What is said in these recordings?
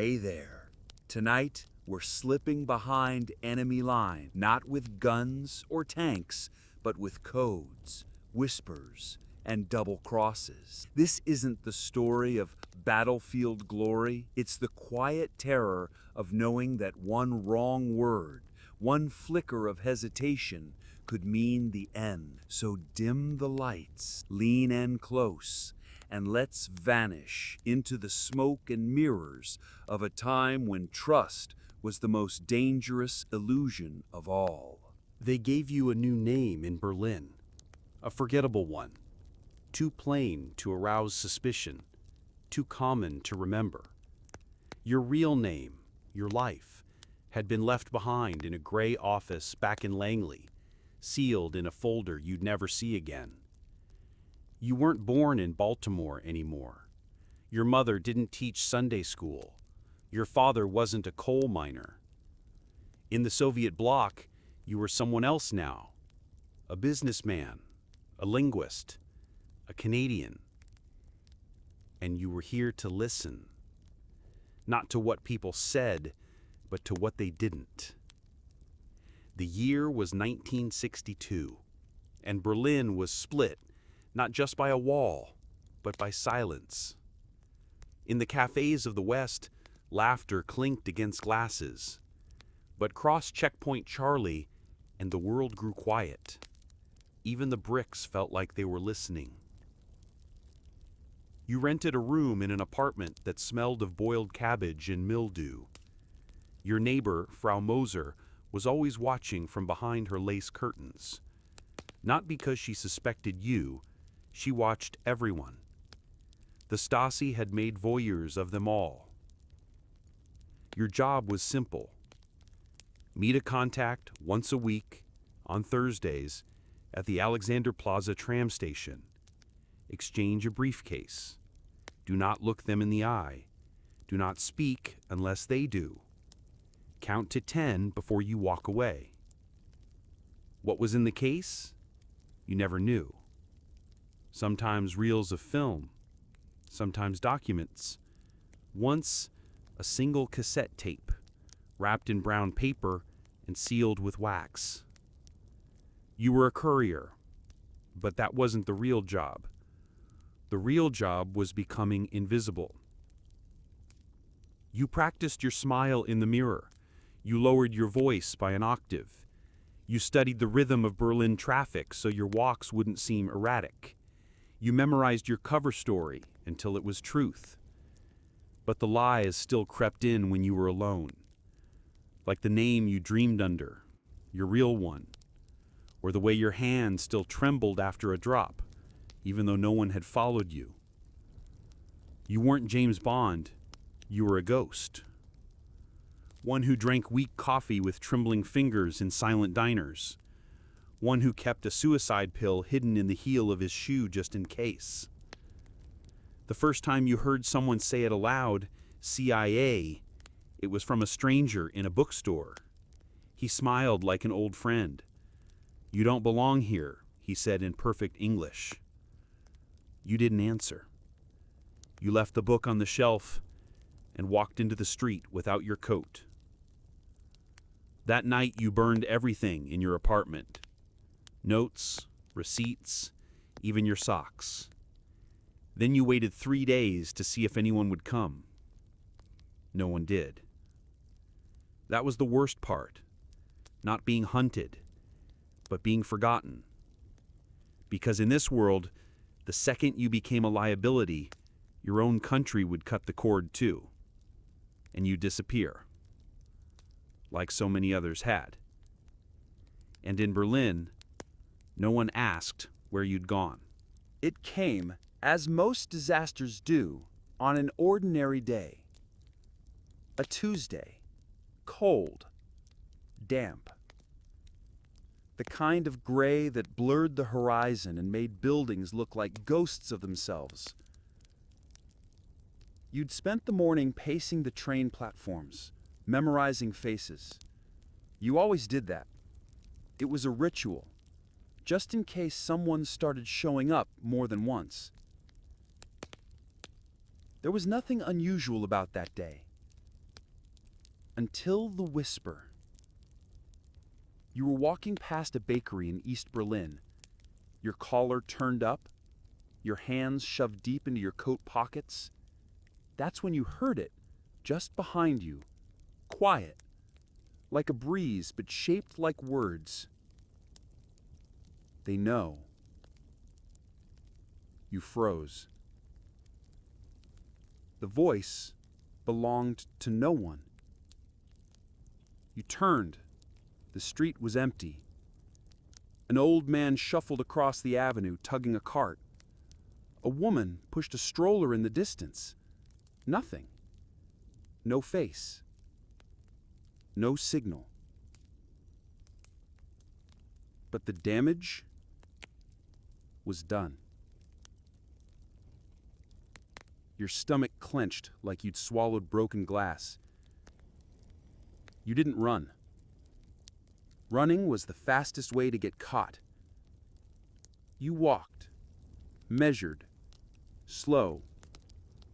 Hey there. Tonight, we're slipping behind enemy line, not with guns or tanks, but with codes, whispers, and double crosses. This isn't the story of battlefield glory. It's the quiet terror of knowing that one wrong word, one flicker of hesitation could mean the end. So dim the lights, lean in close, and let's vanish into the smoke and mirrors of a time when trust was the most dangerous illusion of all. They gave you a new name in Berlin, a forgettable one, too plain to arouse suspicion, too common to remember. Your real name, your life, had been left behind in a gray office back in Langley, sealed in a folder you'd never see again. You weren't born in Baltimore anymore. Your mother didn't teach Sunday school. Your father wasn't a coal miner. In the Soviet bloc, you were someone else now. A businessman, a linguist, a Canadian. And you were here to listen. Not to what people said, but to what they didn't. The year was 1962, and Berlin was split, not just by a wall, but by silence. In the cafes of the West, laughter clinked against glasses. But cross Checkpoint Charlie, and the world grew quiet. Even the bricks felt like they were listening. You rented a room in an apartment that smelled of boiled cabbage and mildew. Your neighbor, Frau Moser, was always watching from behind her lace curtains. Not because she suspected you, she watched everyone. The Stasi had made voyeurs of them all. Your job was simple. Meet a contact once a week, on Thursdays, at the Alexander Plaza tram station. Exchange a briefcase. Do not look them in the eye. Do not speak unless they do. Count to 10 before you walk away. What was in the case? You never knew. Sometimes reels of film, sometimes documents. Once, a single cassette tape, wrapped in brown paper and sealed with wax. You were a courier, but that wasn't the real job. The real job was becoming invisible. You practiced your smile in the mirror. You lowered your voice by an octave. You studied the rhythm of Berlin traffic so your walks wouldn't seem erratic. You memorized your cover story until it was truth. But the lies still crept in when you were alone. Like the name you dreamed under, your real one, or the way your hand still trembled after a drop, even though no one had followed you. You weren't James Bond, you were a ghost. One who drank weak coffee with trembling fingers in silent diners. One who kept a suicide pill hidden in the heel of his shoe just in case. The first time you heard someone say it aloud, CIA, it was from a stranger in a bookstore. He smiled like an old friend. "You don't belong here," he said in perfect English. You didn't answer. You left the book on the shelf and walked into the street without your coat. That night you burned everything in your apartment. Notes, receipts, even your socks. Then you waited 3 days to see if anyone would come. No one did. That was the worst part. Not being hunted, but being forgotten. Because in this world, the second you became a liability, your own country would cut the cord too, and you'd disappear, like so many others had. And in Berlin, no one asked where you'd gone. It came, as most disasters do, on an ordinary day. A Tuesday, cold, damp. The kind of gray that blurred the horizon and made buildings look like ghosts of themselves. You'd spent the morning pacing the train platforms, memorizing faces. You always did that. It was a ritual, just in case someone started showing up more than once. There was nothing unusual about that day. Until the whisper. You were walking past a bakery in East Berlin, your collar turned up, your hands shoved deep into your coat pockets. That's when you heard it, just behind you, quiet, like a breeze but shaped like words. They know. You froze. The voice belonged to no one. You turned. The street was empty. An old man shuffled across the avenue, tugging a cart. A woman pushed a stroller in the distance. Nothing. No face. No signal. But the damage was done. Your stomach clenched like you'd swallowed broken glass. You didn't run. Running was the fastest way to get caught. You walked, measured, slow,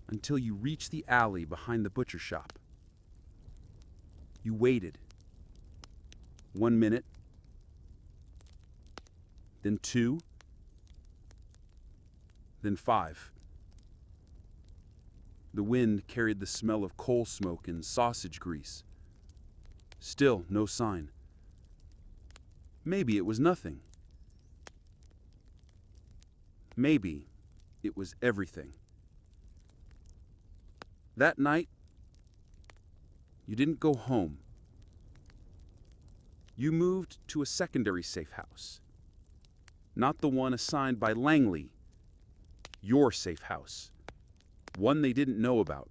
until you reached the alley behind the butcher shop. You waited. 1 minute, then 2, then 5. The wind carried the smell of coal smoke and sausage grease. Still no sign. Maybe it was nothing. Maybe it was everything. That night, you didn't go home. You moved to a secondary safe house. Not the one assigned by Langley. Your safe house. One they didn't know about.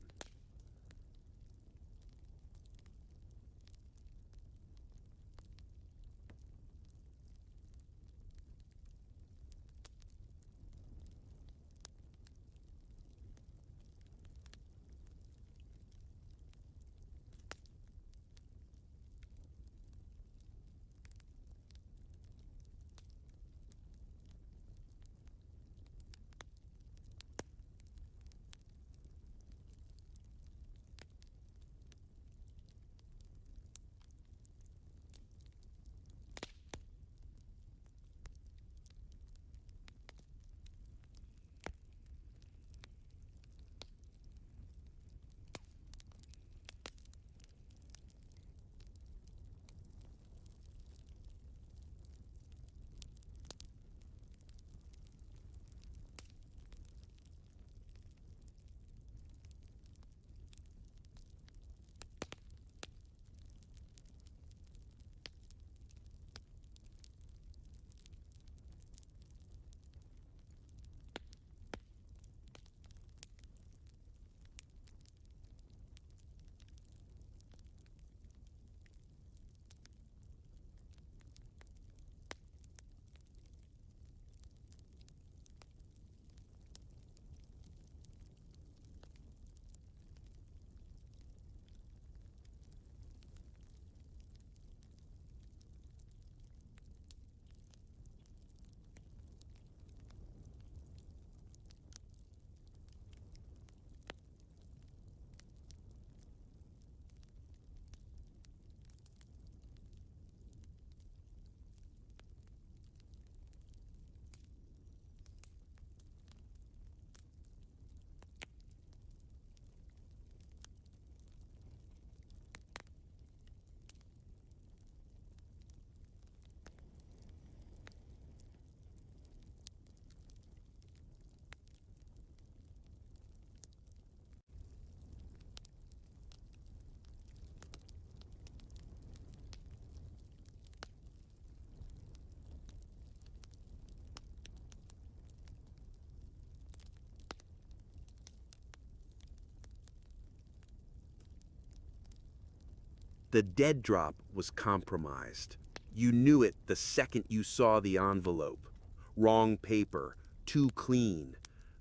The dead drop was compromised. You knew it the second you saw the envelope. Wrong paper, too clean.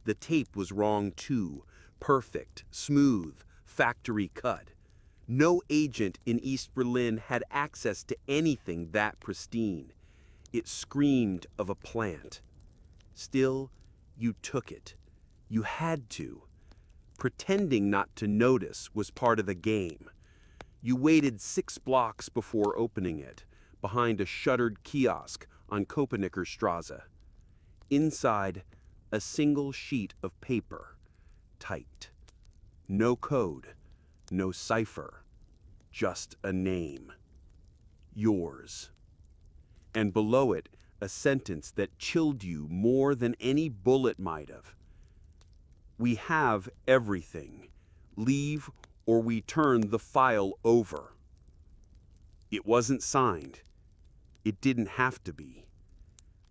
The tape was wrong too. Perfect, smooth, factory cut. No agent in East Berlin had access to anything that pristine. It screamed of a plant. Still, you took it. You had to. Pretending not to notice was part of the game. You waited 6 blocks before opening it, behind a shuttered kiosk on Köpenicker Inside, a single sheet of paper, typed. No code, no cipher, just a name. Yours. And below it, a sentence that chilled you more than any bullet might have. We have everything. Leave or we turn the file over. It wasn't signed. It didn't have to be.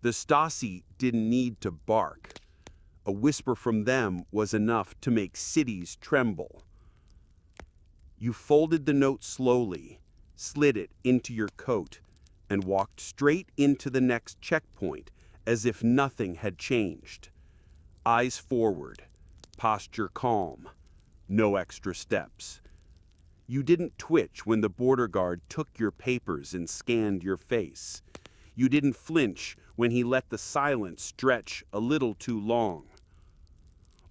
The Stasi didn't need to bark. A whisper from them was enough to make cities tremble. You folded the note slowly, slid it into your coat, and walked straight into the next checkpoint as if nothing had changed. Eyes forward, posture calm, no extra steps. You didn't twitch when the border guard took your papers and scanned your face. You didn't flinch when he let the silence stretch a little too long.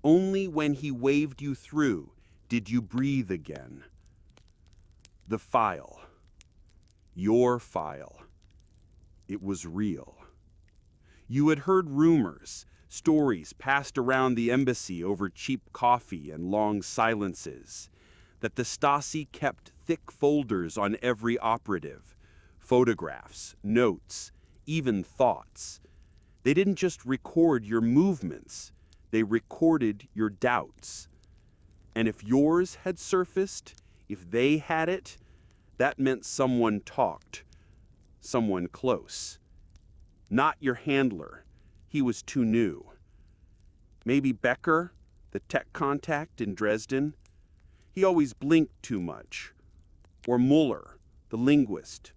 Only when he waved you through did you breathe again. The file. Your file. It was real. You had heard rumors, stories passed around the embassy over cheap coffee and long silences, that the Stasi kept thick folders on every operative, photographs, notes, even thoughts. They didn't just record your movements, they recorded your doubts. And if yours had surfaced, if they had it, that meant someone talked, someone close. Not your handler, he was too new. Maybe Becker, the tech contact in Dresden. He always blinked too much. Or Muller, the linguist.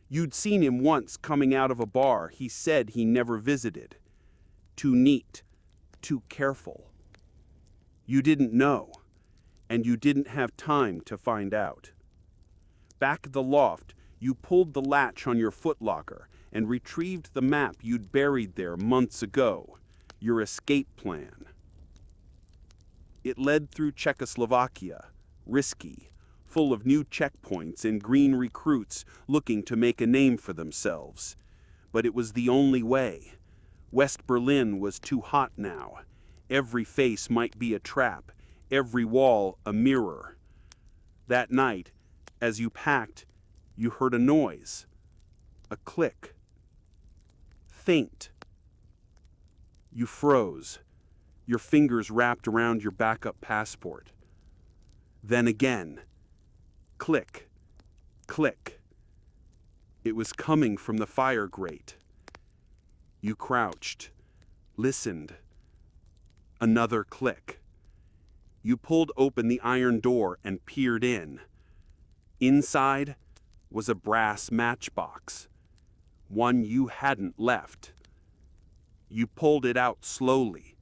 You'd seen him once coming out of a bar he said he never visited. Too neat, too careful. You didn't know, and you didn't have time to find out. Back at the loft, you pulled the latch on your footlocker and retrieved the map you'd buried there months ago, your escape plan. It led through Czechoslovakia, risky, full of new checkpoints and green recruits looking to make a name for themselves. But it was the only way. West Berlin was too hot now. Every face might be a trap, every wall a mirror. That night, as you packed, you heard a noise, a click. Faint. You froze, your fingers wrapped around your backup passport. Then again, click, click. It was coming from the fire grate. You crouched, listened. Another click. You pulled open the iron door and peered in. Inside was a brass matchbox, one you hadn't left. You pulled it out slowly.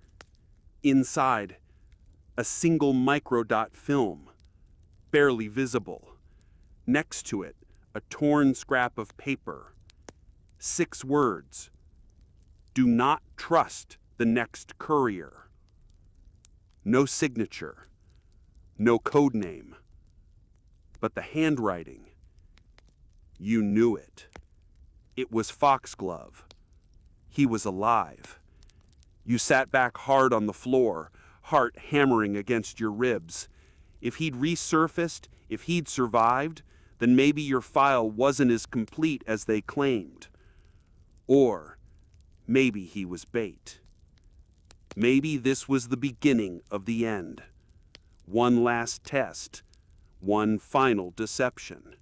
Inside, a single microdot film, barely visible. Next to it, a torn scrap of paper. 6 words. Do not trust the next courier. No signature, no code name. But the handwriting, you knew it. It was Foxglove. He was alive. You sat back hard on the floor, heart hammering against your ribs. If he'd resurfaced, if he'd survived, then maybe your file wasn't as complete as they claimed. Or maybe he was bait. Maybe this was the beginning of the end. One last test, one final deception.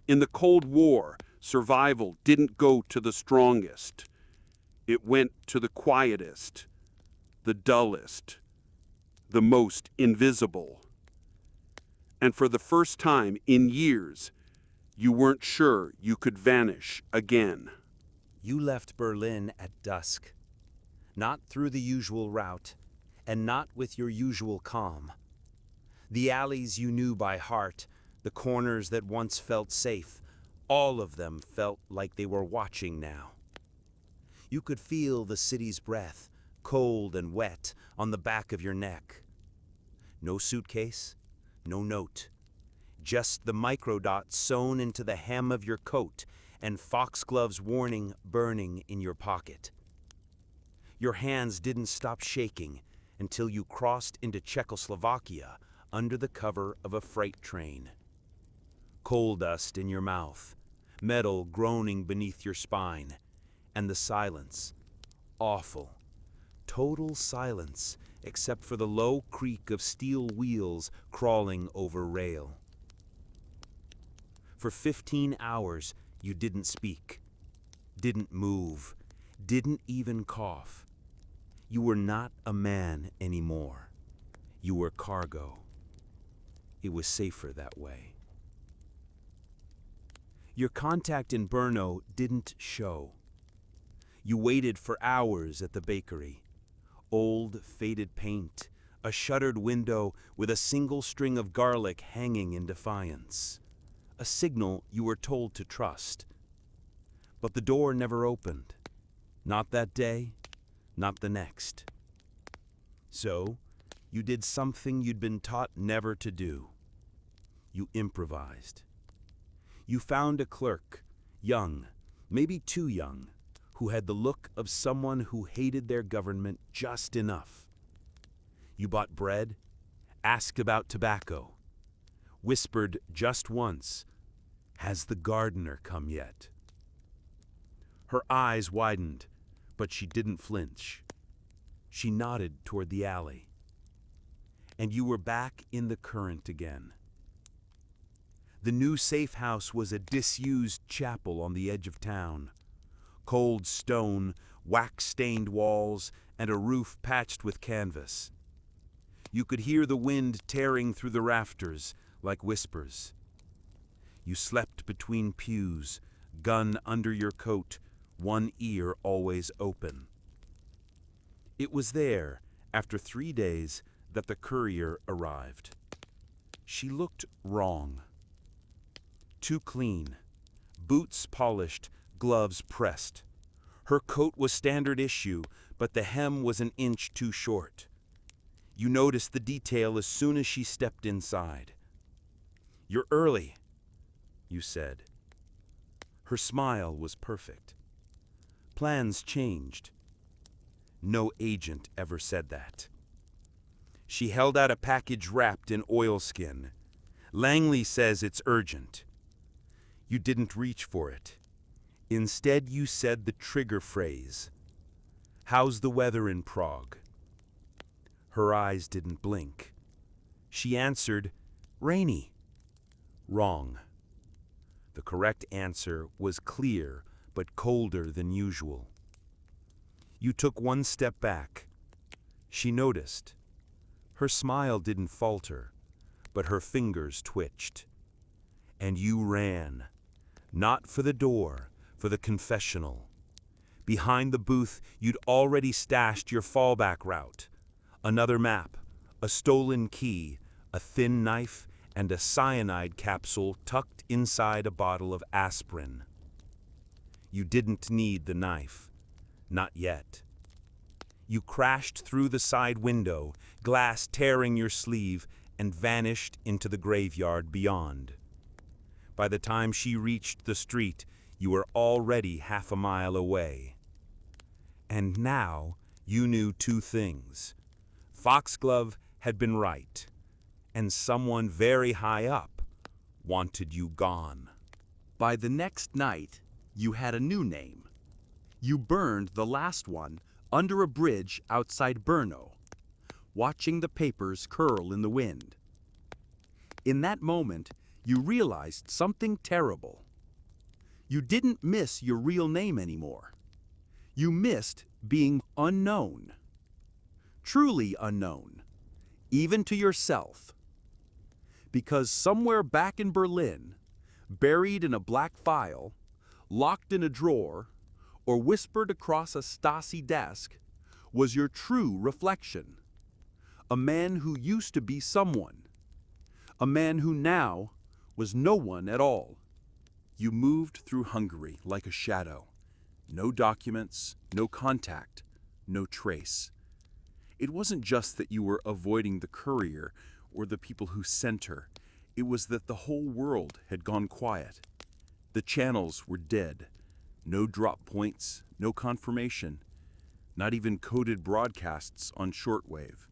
In the Cold War, survival didn't go to the strongest. It went to the quietest, the dullest, the most invisible. And for the first time in years, you weren't sure you could vanish again. You left Berlin at dusk, not through the usual route, and not with your usual calm. The alleys you knew by heart, the corners that once felt safe, all of them felt like they were watching now. You could feel the city's breath, cold and wet, on the back of your neck. No suitcase, no note. just the microdot sewn into the hem of your coat and foxglove's warning burning in your pocket. Your hands didn't stop shaking until you crossed into Czechoslovakia under the cover of a freight train. Coal dust in your mouth, metal groaning beneath your spine, and the silence. Awful, total silence except for the low creak of steel wheels crawling over rail. For 15 hours, you didn't speak, didn't move, didn't even cough. You were not a man anymore. You were cargo. It was safer that way. Your contact in Brno didn't show. You waited for hours at the bakery. Old, faded paint, a shuttered window with a single string of garlic hanging in defiance. A signal you were told to trust. But the door never opened. Not that day, not the next. So, you did something you'd been taught never to do. You improvised. You found a clerk, young, maybe too young, who had the look of someone who hated their government just enough. You bought bread, asked about tobacco, whispered just once, "Has the gardener come yet?" Her eyes widened, but she didn't flinch. She nodded toward the alley. And you were back in the current again. The new safe house was a disused chapel on the edge of town. Cold stone, wax-stained walls, and a roof patched with canvas. You could hear the wind tearing through the rafters like whispers. You slept between pews, gun under your coat, one ear always open. It was there, after 3 days, that the courier arrived. She looked wrong. Too clean, boots polished, gloves pressed. Her coat was standard issue, but the hem was an inch too short. You noticed the detail as soon as she stepped inside. "You're early," you said. Her smile was perfect. Plans changed. No agent ever said that. She held out a package wrapped in oilskin. "Langley says it's urgent." You didn't reach for it. Instead, you said the trigger phrase. "How's the weather in Prague?" Her eyes didn't blink. She answered, "Rainy." Wrong. The correct answer was clear, but colder than usual. You took one step back. She noticed. Her smile didn't falter, but her fingers twitched. And you ran. Not for the door, for the confessional. Behind the booth, you'd already stashed your fallback route. Another map, a stolen key, a thin knife, and a cyanide capsule tucked inside a bottle of aspirin. You didn't need the knife. Not yet. You crashed through the side window, glass tearing your sleeve, and vanished into the graveyard beyond. By the time she reached the street, you were already half a mile away. And now you knew 2 things. Foxglove had been right, and someone very high up wanted you gone. By the next night, you had a new name. You burned the last one under a bridge outside Brno, watching the papers curl in the wind. In that moment, you realized something terrible. You didn't miss your real name anymore. You missed being unknown. Truly unknown, even to yourself. Because somewhere back in Berlin, buried in a black file, locked in a drawer, or whispered across a Stasi desk, was your true reflection. A man who used to be someone. A man who now was no one at all. You moved through Hungary like a shadow. No documents, no contact, no trace. It wasn't just that you were avoiding the courier or the people who sent her. It was that the whole world had gone quiet. The channels were dead. No drop points, no confirmation, not even coded broadcasts on shortwave.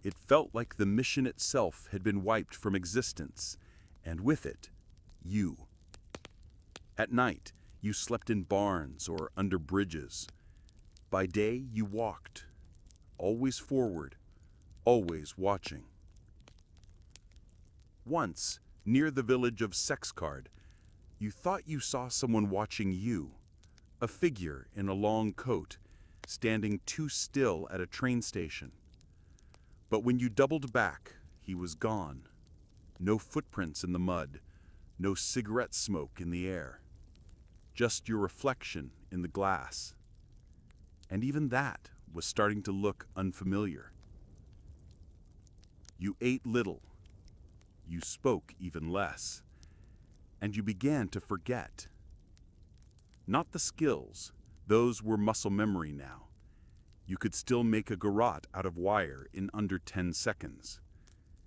It felt like the mission itself had been wiped from existence, and with it, you. At night, you slept in barns or under bridges. By day, you walked, always forward, always watching. Once, near the village of Sexcard, you thought you saw someone watching you, a figure in a long coat, standing too still at a train station. But when you doubled back, he was gone. No footprints in the mud, no cigarette smoke in the air. Just your reflection in the glass. And even that was starting to look unfamiliar. You ate little. You spoke even less. And you began to forget. Not the skills, those were muscle memory now. You could still make a garrote out of wire in under 10 seconds.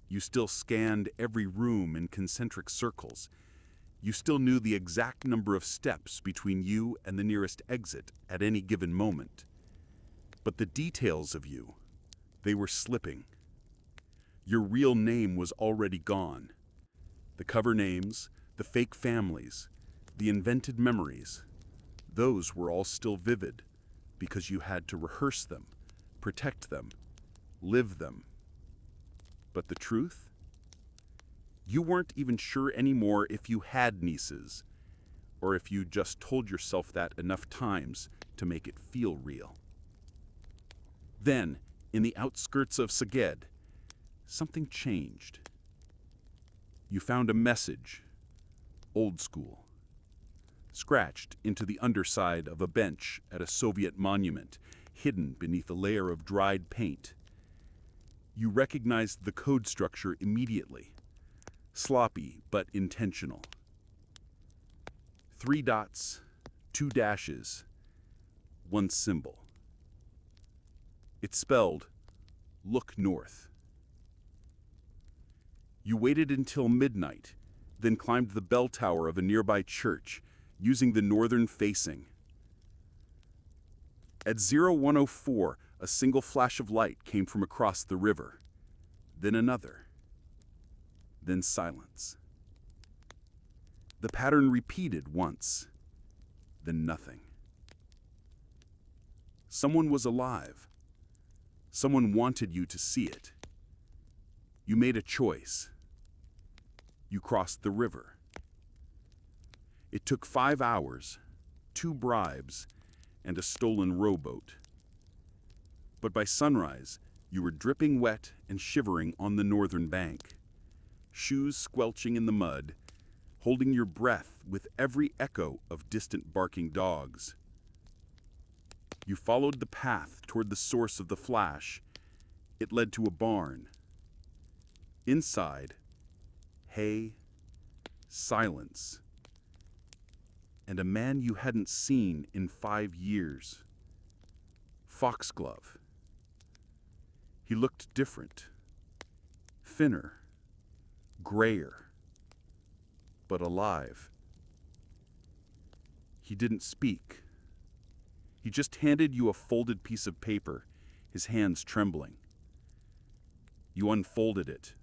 You still scanned every room in concentric circles. You still knew the exact number of steps between you and the nearest exit at any given moment. But the details of you, they were slipping. Your real name was already gone. The cover names, the fake families, the invented memories, those were all still vivid because you had to rehearse them, protect them, live them. But the truth? You weren't even sure anymore if you had nieces, or if you just told yourself that enough times to make it feel real. Then, in the outskirts of Szeged, something changed. You found a message, old school, scratched into the underside of a bench at a Soviet monument, hidden beneath a layer of dried paint. You recognized the code structure immediately, sloppy but intentional. 3 dots, 2 dashes, 1 symbol. It spelled, "Look north." You waited until midnight, then climbed the bell tower of a nearby church, using the northern facing. At 0104, a single flash of light came from across the river, then another, then silence. The pattern repeated once, then nothing. Someone was alive. Someone wanted you to see it. You made a choice. You crossed the river. It took 5 hours, 2 bribes, and a stolen rowboat. But by sunrise, you were dripping wet and shivering on the northern bank, shoes squelching in the mud, holding your breath with every echo of distant barking dogs. You followed the path toward the source of the flash. It led to a barn. Inside, hay, silence, and a man you hadn't seen in 5 years. Foxglove. He looked different, thinner, grayer, but alive. He didn't speak. He just handed you a folded piece of paper, his hands trembling. You unfolded it.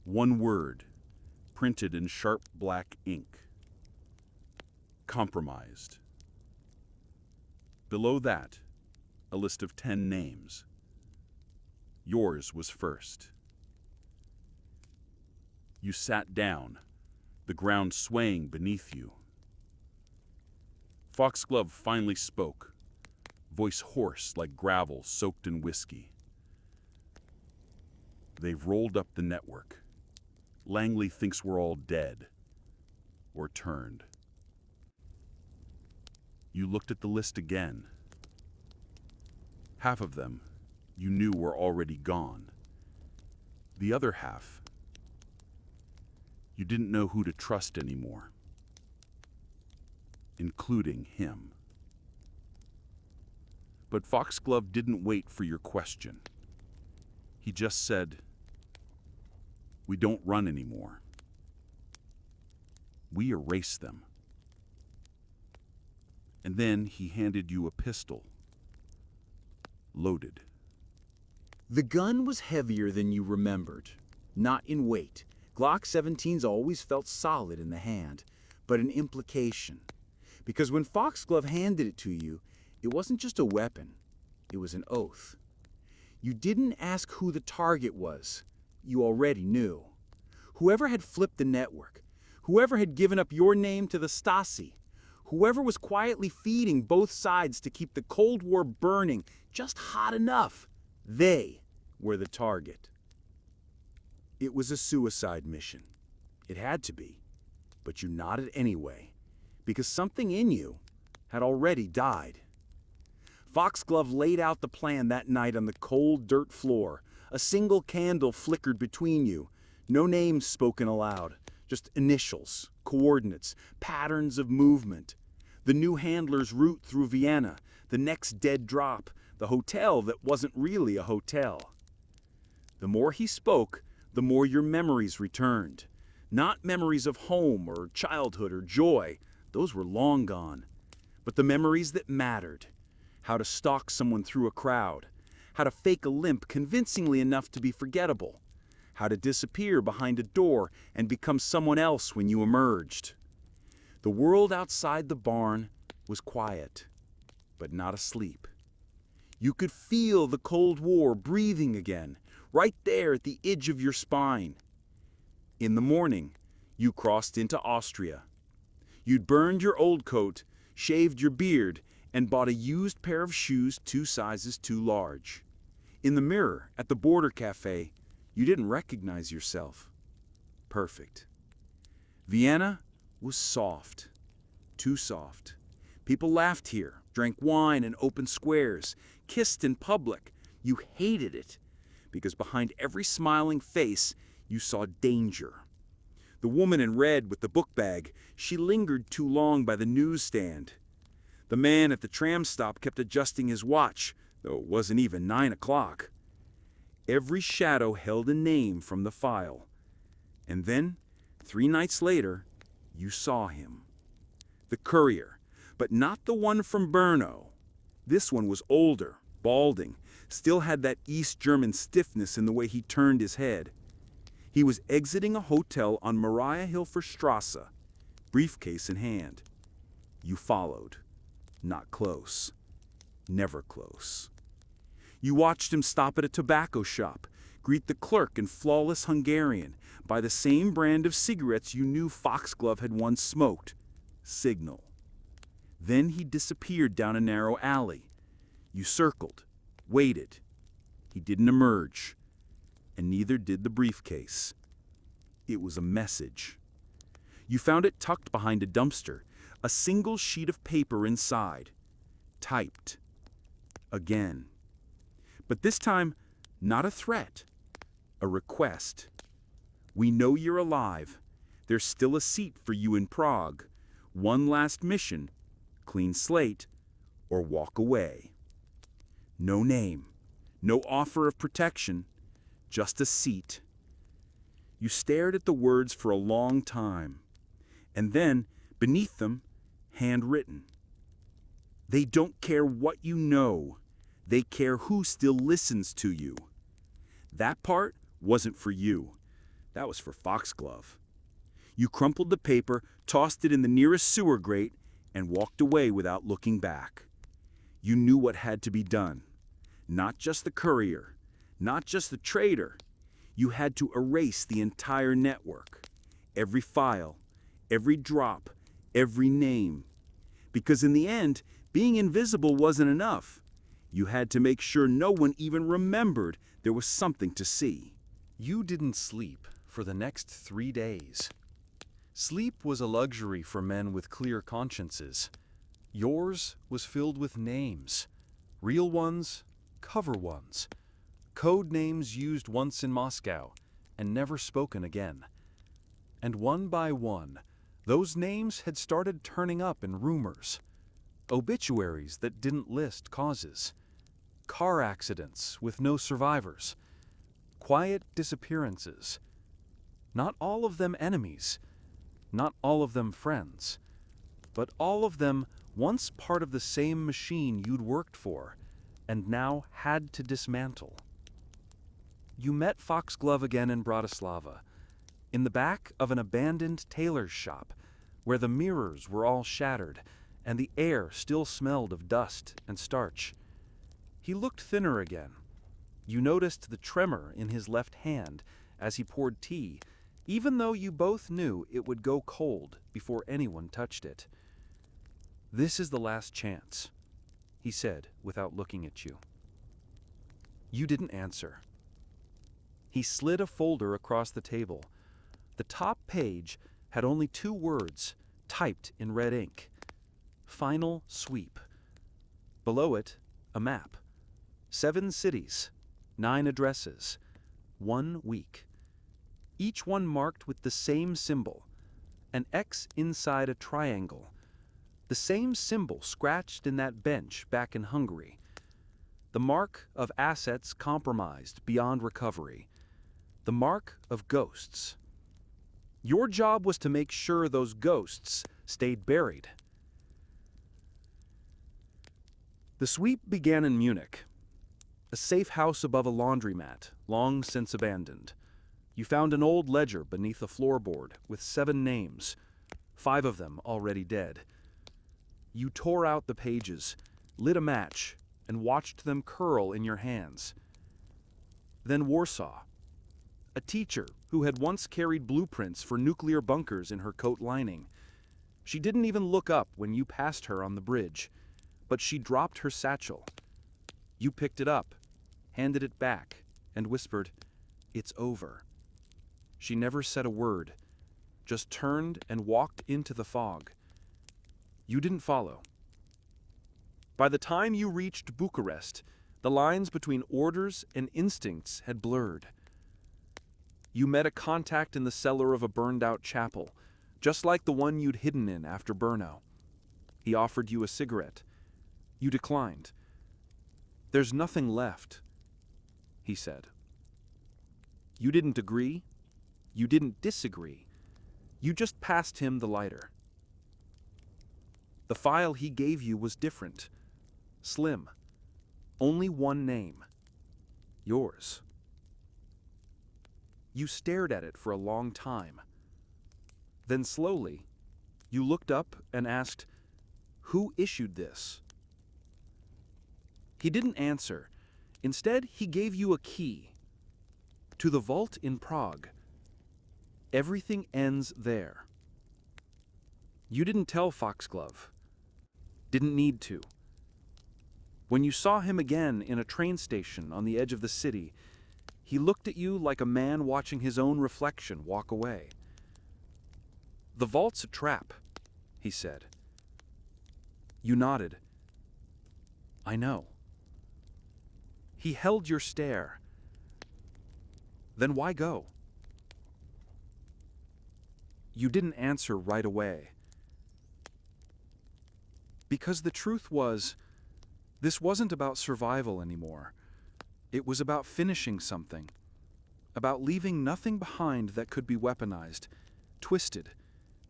1 word, printed in sharp black ink. Compromised. Below that, a list of 10 names. Yours was first. You sat down, the ground swaying beneath you. Foxglove finally spoke, voice hoarse like gravel soaked in whiskey. They've rolled up the network. Langley thinks we're all dead, or turned. You looked at the list again. Half of them you knew were already gone. The other half, you didn't know who to trust anymore, including him. But Foxglove didn't wait for your question. He just said, We don't run anymore. We erase them. And then he handed you a pistol. Loaded. The gun was heavier than you remembered. Not in weight. Glock 17s always felt solid in the hand, but in implication. Because when Foxglove handed it to you, it wasn't just a weapon, it was an oath. You didn't ask who the target was. You already knew. Whoever had flipped the network, whoever had given up your name to the Stasi, whoever was quietly feeding both sides to keep the Cold War burning just hot enough, they were the target. It was a suicide mission. It had to be. But you nodded anyway, because something in you had already died. Foxglove laid out the plan that night on the cold dirt floor. A single candle flickered between you. No names spoken aloud, just initials, coordinates, patterns of movement. The new handler's route through Vienna, the next dead drop, the hotel that wasn't really a hotel. The more he spoke, the more your memories returned. Not memories of home or childhood or joy, those were long gone. But the memories that mattered. How to stalk someone through a crowd. How to fake a limp convincingly enough to be forgettable. How to disappear behind a door and become someone else when you emerged. The world outside the barn was quiet, but not asleep. You could feel the Cold War breathing again, right there at the edge of your spine. In the morning, you crossed into Austria. You'd burned your old coat, shaved your beard, and bought a used pair of shoes 2 sizes too large. In the mirror at the border cafe, you didn't recognize yourself. Perfect. Vienna was soft. Too soft. People laughed here, drank wine in open squares, kissed in public. You hated it, because behind every smiling face, you saw danger. The woman in red with the book bag, she lingered too long by the newsstand. The man at the tram stop kept adjusting his watch, though it wasn't even 9 o'clock. Every shadow held a name from the file. And then, 3 nights later, you saw him. The courier, but not the one from Brno. This one was older, balding, still had that East German stiffness in the way he turned his head. He was exiting a hotel on Mariahilfer Strasse, briefcase in hand. You followed. Not close. Never close. You watched him stop at a tobacco shop, greet the clerk in flawless Hungarian, buy the same brand of cigarettes you knew Foxglove had once smoked, Signal. Then he disappeared down a narrow alley. You circled, waited. He didn't emerge, and neither did the briefcase. It was a message. You found it tucked behind a dumpster, a single sheet of paper inside, typed. Again. But this time, not a threat, a request. We know you're alive. There's still a seat for you in Prague. One last mission, clean slate, or walk away. No name, no offer of protection, just a seat. You stared at the words for a long time, and then, beneath them, handwritten. They don't care what you know. They care who still listens to you. That part wasn't for you. That was for Foxglove. You crumpled the paper, tossed it in the nearest sewer grate, and walked away without looking back. You knew what had to be done. Not just the courier, not just the traitor. You had to erase the entire network. Every file, every drop, every name. Because in the end, being invisible wasn't enough. You had to make sure no one even remembered there was something to see. You didn't sleep for the next 3 days. Sleep was a luxury for men with clear consciences. Yours was filled with names. Real ones, cover ones. Code names used once in Moscow and never spoken again. And one by one, those names had started turning up in rumors. Obituaries that didn't list causes. Car accidents with no survivors. Quiet disappearances. Not all of them enemies, not all of them friends, but all of them once part of the same machine you'd worked for and now had to dismantle. You met Foxglove again in Bratislava, in the back of an abandoned tailor's shop where the mirrors were all shattered and the air still smelled of dust and starch. He looked thinner again. You noticed the tremor in his left hand as he poured tea, even though you both knew it would go cold before anyone touched it. "This is the last chance," he said without looking at you. You didn't answer. He slid a folder across the table. The top page had only 2 words typed in red ink: "Final sweep." Below it, a map. 7 cities, 9 addresses, 1 week. Each one marked with the same symbol, an X inside a triangle. The same symbol scratched in that bench back in Hungary. The mark of assets compromised beyond recovery. The mark of ghosts. Your job was to make sure those ghosts stayed buried. The sweep began in Munich, a safe house above a laundromat, long since abandoned. You found an old ledger beneath a floorboard with 7 names, 5 of them already dead. You tore out the pages, lit a match, and watched them curl in your hands. Then Warsaw. A teacher who had once carried blueprints for nuclear bunkers in her coat lining. She didn't even look up when you passed her on the bridge, but she dropped her satchel. You picked it up, handed it back, and whispered, "It's over." She never said a word, just turned and walked into the fog. You didn't follow. By the time you reached Bucharest, the lines between orders and instincts had blurred. You met a contact in the cellar of a burned-out chapel, just like the one you'd hidden in after Brno. He offered you a cigarette. You declined. "There's nothing left," he said. You didn't agree. You didn't disagree. You just passed him the lighter. The file he gave you was different. Slim. Only one name. Yours. You stared at it for a long time. Then slowly, you looked up and asked, "Who issued this?" He didn't answer. Instead, he gave you a key. To the vault in Prague. Everything ends there. You didn't tell Foxglove. Didn't need to. When you saw him again in a train station on the edge of the city, he looked at you like a man watching his own reflection walk away. "The vault's a trap," he said. You nodded. "I know." He held your stare. "Then why go?" You didn't answer right away. Because the truth was, this wasn't about survival anymore. It was about finishing something. About leaving nothing behind that could be weaponized, twisted,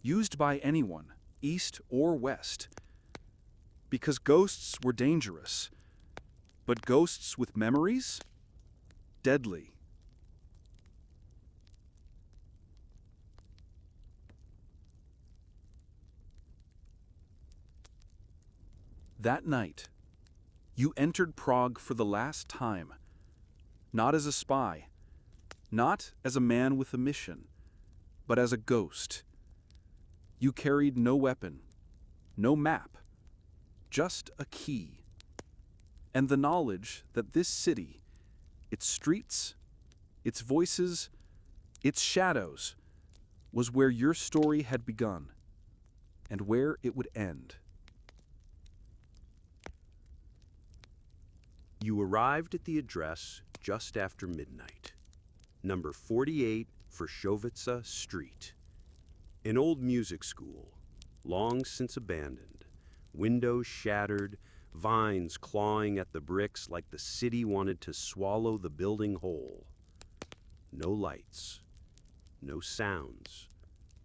used by anyone, east or west. Because ghosts were dangerous. But ghosts with memories? Deadly. That night, you entered Prague for the last time. Not as a spy. Not as a man with a mission. But as a ghost. You carried no weapon. No map. Just a key. And the knowledge that this city, its streets, its voices, its shadows, was where your story had begun, and where it would end. You arrived at the address just after midnight. Number 48 Verschowitza Street. An old music school, long since abandoned, windows shattered, vines clawing at the bricks like the city wanted to swallow the building whole. No lights. No sounds,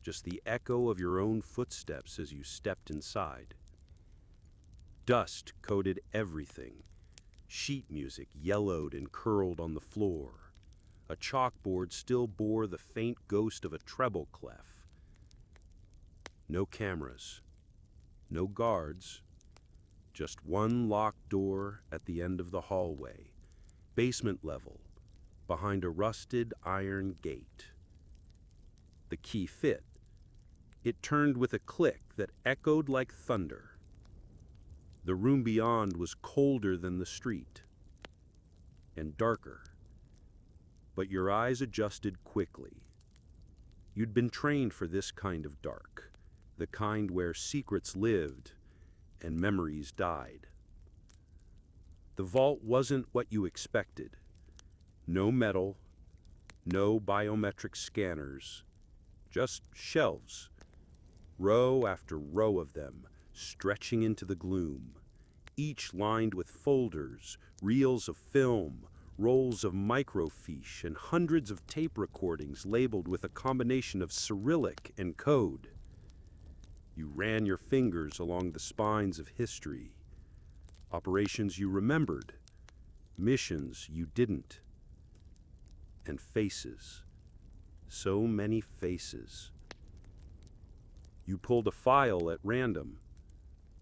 just the echo of your own footsteps as you stepped inside. Dust coated everything. Sheet music yellowed and curled on the floor. A chalkboard still bore the faint ghost of a treble clef. No cameras, no guards, just one locked door at the end of the hallway, basement level, behind a rusted iron gate. The key fit. It turned with a click that echoed like thunder. The room beyond was colder than the street, and darker. But your eyes adjusted quickly. You'd been trained for this kind of dark, the kind where secrets lived and memories died. The vault wasn't what you expected. No metal, no biometric scanners, just shelves, row after row of them, stretching into the gloom, each lined with folders, reels of film, rolls of microfiche, and hundreds of tape recordings labeled with a combination of Cyrillic and code. You ran your fingers along the spines of history, operations you remembered, missions you didn't, and faces, so many faces. You pulled a file at random.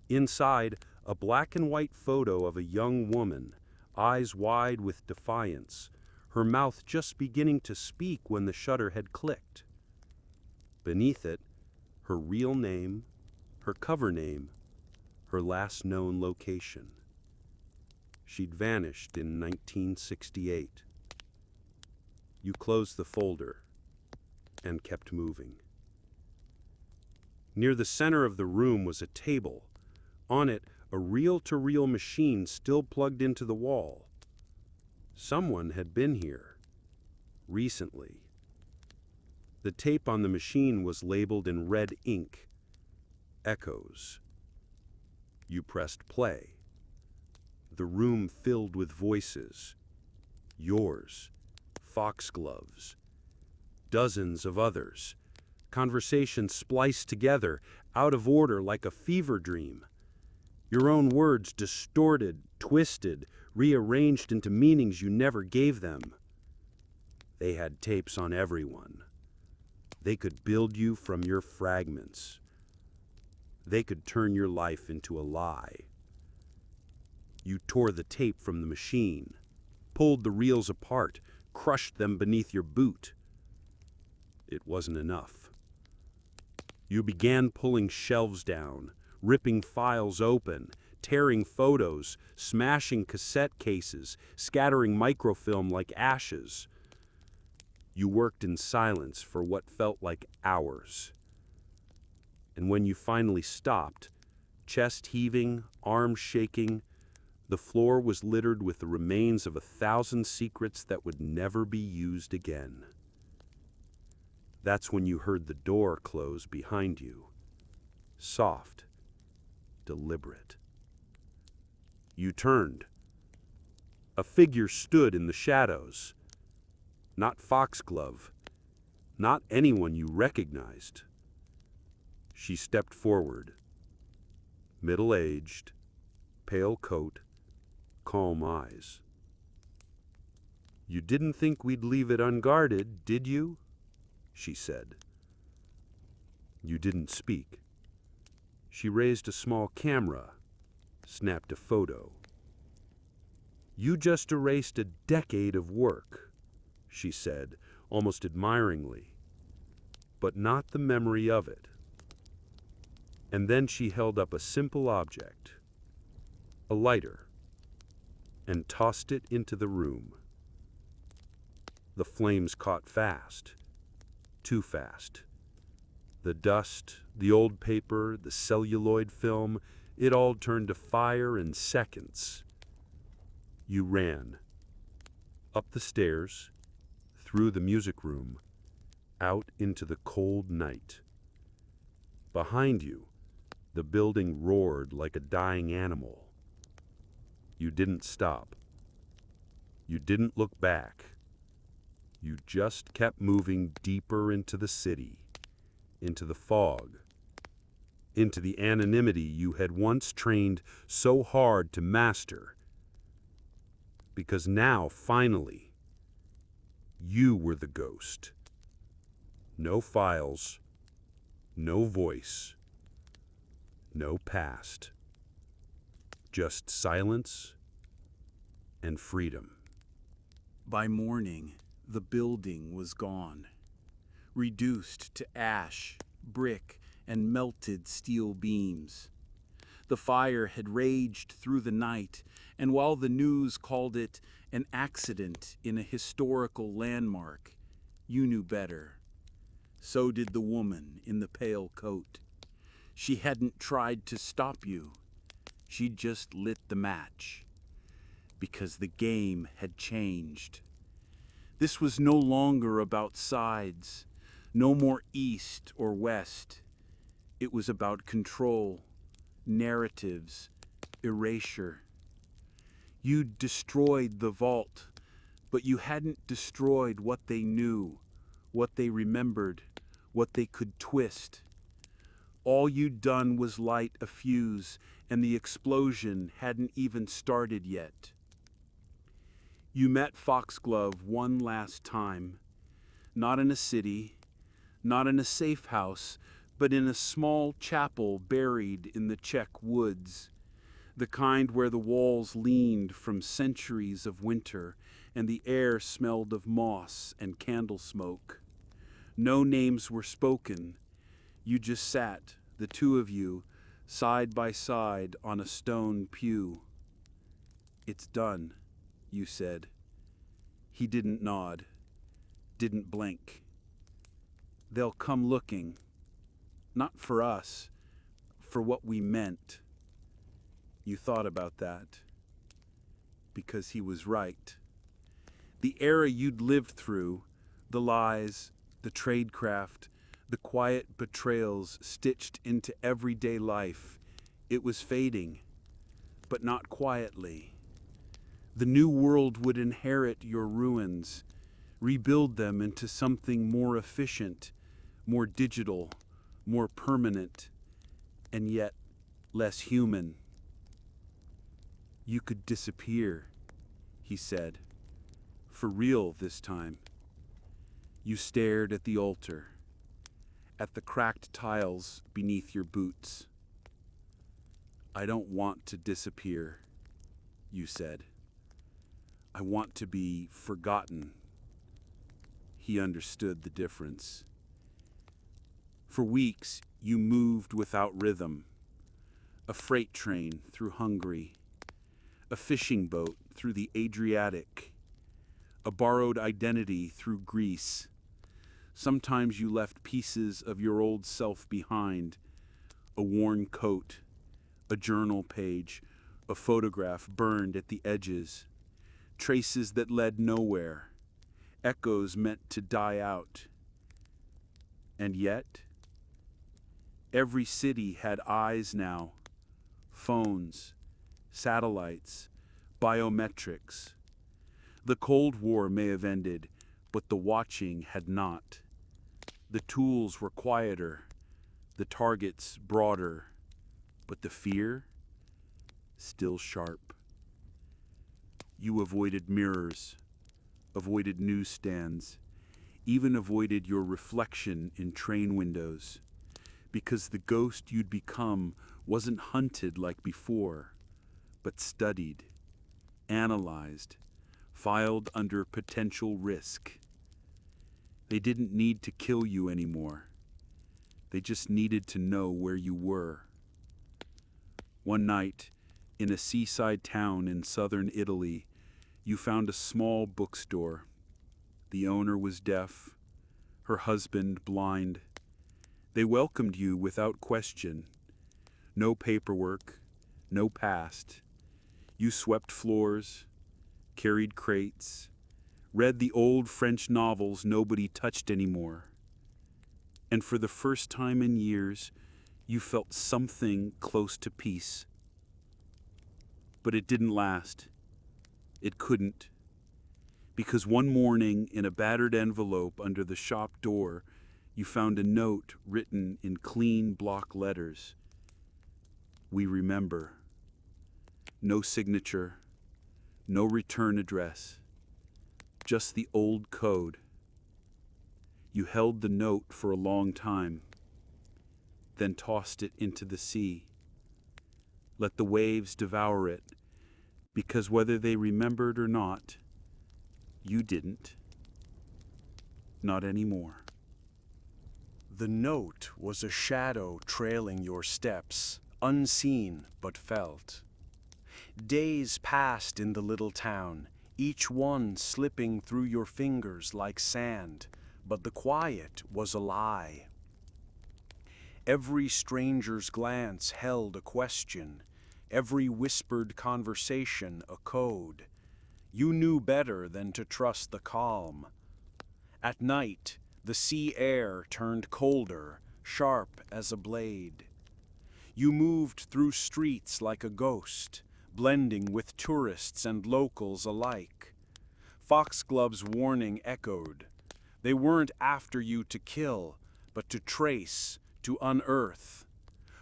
Inside, a black and white photo of a young woman, eyes wide with defiance, her mouth just beginning to speak when the shutter had clicked. Beneath it, her real name, her cover name, her last known location. She'd vanished in 1968. You closed the folder and kept moving. Near the center of the room was a table. On it, a reel-to-reel machine still plugged into the wall. Someone had been here, recently. The tape on the machine was labeled in red ink, Echoes. You pressed play. The room filled with voices. Yours, Foxglove's, dozens of others. Conversations spliced together, out of order like a fever dream. Your own words distorted, twisted, rearranged into meanings you never gave them. They had tapes on everyone. They could build you from your fragments. They could turn your life into a lie. You tore the tape from the machine, pulled the reels apart, crushed them beneath your boot. It wasn't enough. You began pulling shelves down, ripping files open, tearing photos, smashing cassette cases, scattering microfilm like ashes. You worked in silence for what felt like hours. And when you finally stopped, chest heaving, arms shaking, the floor was littered with the remains of 1,000 secrets that would never be used again. That's when you heard the door close behind you. Soft, deliberate. You turned. A figure stood in the shadows. Not Foxglove, not anyone you recognized. She stepped forward. Middle-aged, pale coat, calm eyes. "You didn't think we'd leave it unguarded, did you?" she said. You didn't speak. She raised a small camera, snapped a photo. "You just erased a decade of work," she said, almost admiringly, "but not the memory of it." And then she held up a simple object, a lighter, and tossed it into the room. The flames caught fast, too fast. The dust, the old paper, the celluloid film, it all turned to fire in seconds. You ran. Up the stairs, through the music room, out into the cold night. Behind you, the building roared like a dying animal. You didn't stop. You didn't look back. You just kept moving deeper into the city, into the fog, into the anonymity you had once trained so hard to master. Because now, finally, you were the ghost. No files, no voice, no past. Just silence and freedom. By morning, the building was gone, reduced to ash, brick, and melted steel beams. The fire had raged through the night, and while the news called it an accident in a historical landmark, you knew better. So did the woman in the pale coat. She hadn't tried to stop you. She'd just lit the match. Because the game had changed. This was no longer about sides, no more east or west. It was about control, narratives, erasure. You'd destroyed the vault, but you hadn't destroyed what they knew, what they remembered, what they could twist. All you'd done was light a fuse, and the explosion hadn't even started yet. You met Foxglove one last time, not in a city, not in a safe house, but in a small chapel buried in the Czech woods, the kind where the walls leaned from centuries of winter and the air smelled of moss and candle smoke. No names were spoken. You just sat, the two of you, side by side on a stone pew. "It's done," you said. He didn't nod, didn't blink. "They'll come looking, not for us, for what we meant." You thought about that, because he was right. The era you'd lived through, the lies, the tradecraft, the quiet betrayals stitched into everyday life, it was fading, but not quietly. The new world would inherit your ruins, rebuild them into something more efficient, more digital, more permanent, and yet less human. "You could disappear," he said. "For real this time." You stared at the altar, at the cracked tiles beneath your boots. "I don't want to disappear," you said. "I want to be forgotten." He understood the difference. For weeks, you moved without rhythm. A freight train through Hungary, a fishing boat through the Adriatic, a borrowed identity through Greece. Sometimes you left pieces of your old self behind, a worn coat, a journal page, a photograph burned at the edges, traces that led nowhere, echoes meant to die out. And yet, every city had eyes now, phones, satellites, biometrics. The Cold War may have ended, but the watching had not. The tools were quieter, the targets broader, but the fear still sharp. You avoided mirrors, avoided newsstands, even avoided your reflection in train windows, because the ghost you'd become wasn't hunted like before, but studied, analyzed, filed under potential risk. They didn't need to kill you anymore. They just needed to know where you were. One night, in a seaside town in southern Italy, you found a small bookstore. The owner was deaf, her husband blind. They welcomed you without question. No paperwork, no past. You swept floors, carried crates, read the old French novels nobody touched anymore. And for the first time in years, you felt something close to peace. But it didn't last. It couldn't. Because one morning, in a battered envelope under the shop door, you found a note written in clean block letters. We remember. No signature, no return address, just the old code. You held the note for a long time, then tossed it into the sea. Let the waves devour it, because whether they remembered or not, you didn't. Not anymore. The note was a shadow trailing your steps, unseen but felt. Days passed in the little town, each one slipping through your fingers like sand, but the quiet was a lie. Every stranger's glance held a question, every whispered conversation a code. You knew better than to trust the calm. At night, the sea air turned colder, sharp as a blade. You moved through streets like a ghost, blending with tourists and locals alike. Foxglove's warning echoed. They weren't after you to kill, but to trace, to unearth.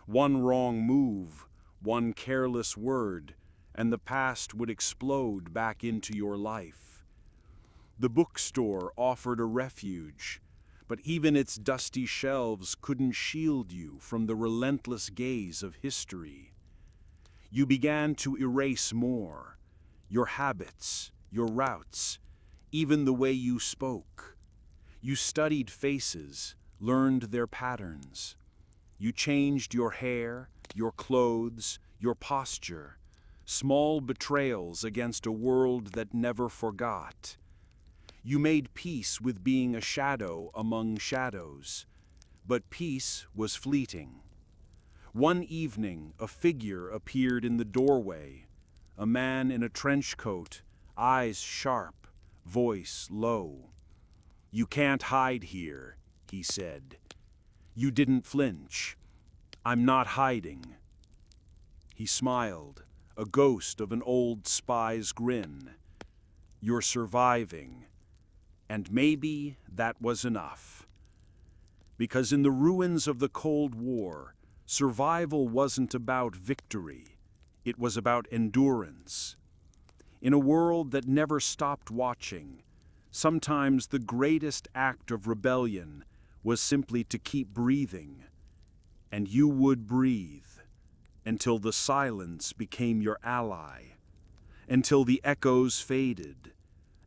One wrong move, one careless word, and the past would explode back into your life. The bookstore offered a refuge, but even its dusty shelves couldn't shield you from the relentless gaze of history. You began to erase more, your habits, your routes, even the way you spoke. You studied faces, learned their patterns. You changed your hair, your clothes, your posture, small betrayals against a world that never forgot. You made peace with being a shadow among shadows, but peace was fleeting. One evening, a figure appeared in the doorway, a man in a trench coat, eyes sharp, voice low. "You can't hide here," he said. You didn't flinch. "I'm not hiding." He smiled, a ghost of an old spy's grin. "You're surviving." And maybe that was enough. Because in the ruins of the Cold War, survival wasn't about victory. It was about endurance. In a world that never stopped watching, sometimes the greatest act of rebellion was simply to keep breathing. And you would breathe until the silence became your ally, until the echoes faded,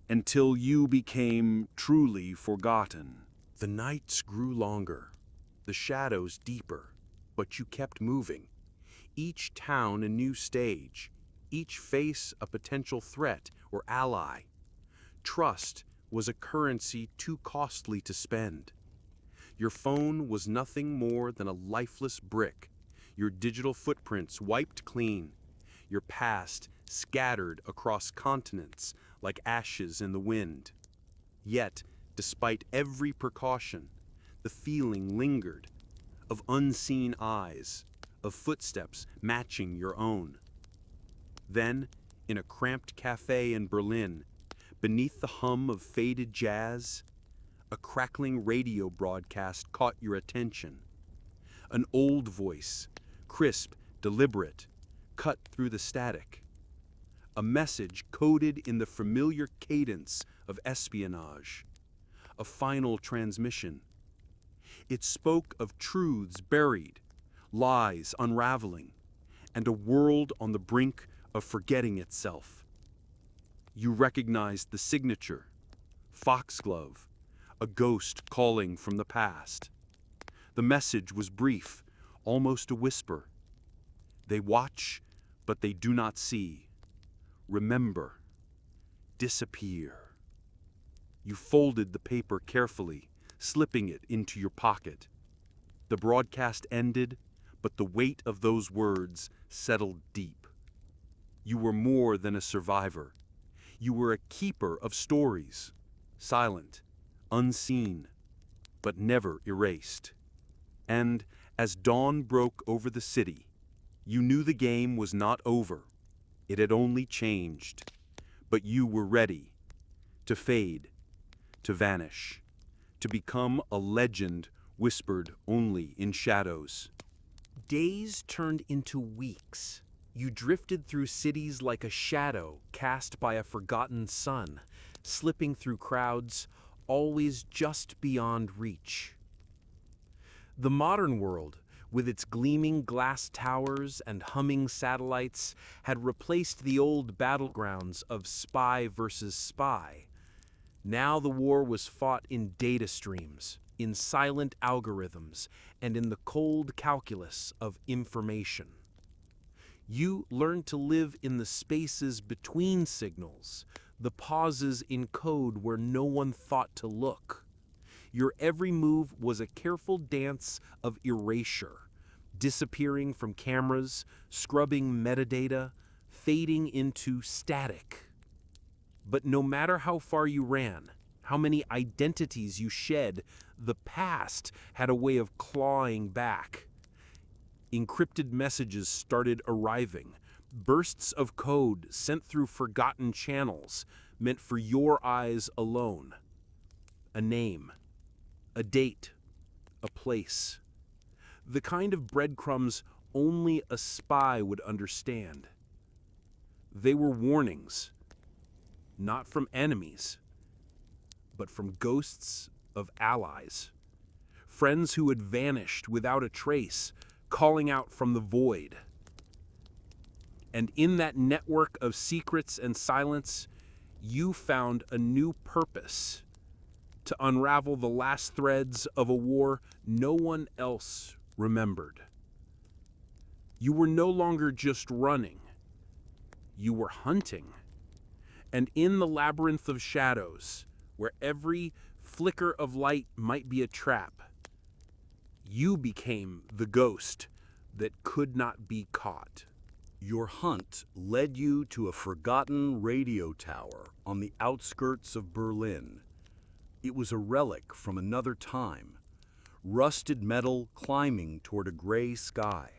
until you became truly forgotten. The nights grew longer, the shadows deeper, but you kept moving. Each town a new stage, each face a potential threat or ally. Trust was a currency too costly to spend. Your phone was nothing more than a lifeless brick, your digital footprints wiped clean, your past scattered across continents like ashes in the wind. Yet, despite every precaution, the feeling lingered, of unseen eyes, of footsteps matching your own. Then, in a cramped cafe in Berlin, beneath the hum of faded jazz, a crackling radio broadcast caught your attention. An old voice, crisp, deliberate, cut through the static. A message coded in the familiar cadence of espionage. A final transmission. It spoke of truths buried, lies unraveling, and a world on the brink of forgetting itself. You recognized the signature, Foxglove, a ghost calling from the past. The message was brief, almost a whisper. They watch, but they do not see. Remember. Disappear. You folded the paper carefully, slipping it into your pocket. The broadcast ended, but the weight of those words settled deep. You were more than a survivor. You were a keeper of stories, silent, unseen, but never erased. And as dawn broke over the city, you knew the game was not over. It had only changed. But you were ready. to fade, to vanish, to become a legend whispered only in shadows. Days turned into weeks. You drifted through cities like a shadow cast by a forgotten sun, slipping through crowds, always just beyond reach. The modern world, with its gleaming glass towers and humming satellites, had replaced the old battlegrounds of spy versus spy. Now the war was fought in data streams, in silent algorithms, and in the cold calculus of information. You learned to live in the spaces between signals, the pauses in code where no one thought to look. Your every move was a careful dance of erasure, disappearing from cameras, scrubbing metadata, fading into static. But no matter how far you ran, how many identities you shed, the past had a way of clawing back. Encrypted messages started arriving, bursts of code sent through forgotten channels, meant for your eyes alone. A name, a date, a place. The kind of breadcrumbs only a spy would understand. They were warnings, not from enemies, but from ghosts of allies. Friends who had vanished without a trace, calling out from the void. And in that network of secrets and silence, you found a new purpose: to unravel the last threads of a war no one else remembered. You were no longer just running. You were hunting. And in the labyrinth of shadows, where every flicker of light might be a trap, you became the ghost that could not be caught. Your hunt led you to a forgotten radio tower on the outskirts of Berlin. It was a relic from another time, rusted metal climbing toward a gray sky,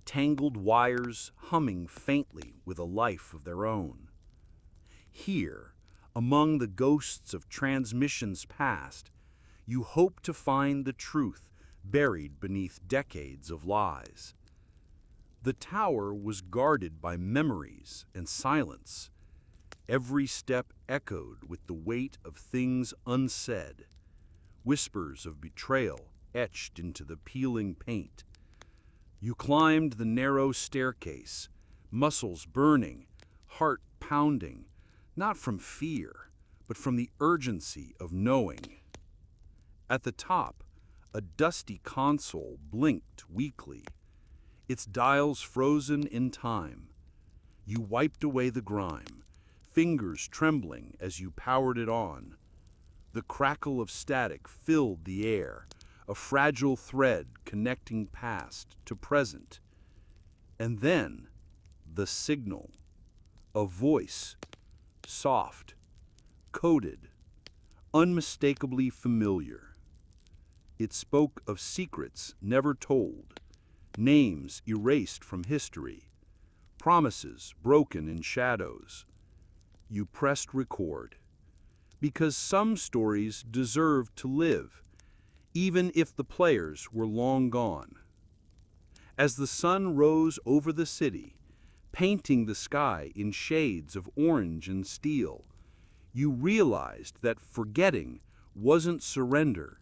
tangled wires humming faintly with a life of their own. Here, among the ghosts of transmissions past, you hope to find the truth buried beneath decades of lies. The tower was guarded by memories and silence. Every step echoed with the weight of things unsaid, whispers of betrayal etched into the peeling paint. You climbed the narrow staircase, muscles burning, heart pounding, not from fear, but from the urgency of knowing. At the top, a dusty console blinked weakly, its dials frozen in time. You wiped away the grime, fingers trembling as you powered it on. The crackle of static filled the air, a fragile thread connecting past to present. And then, the signal. A voice, soft, coded, unmistakably familiar. It spoke of secrets never told, names erased from history, promises broken in shadows. You pressed record, because some stories deserved to live, even if the players were long gone. As the sun rose over the city, painting the sky in shades of orange and steel, you realized that forgetting wasn't surrender,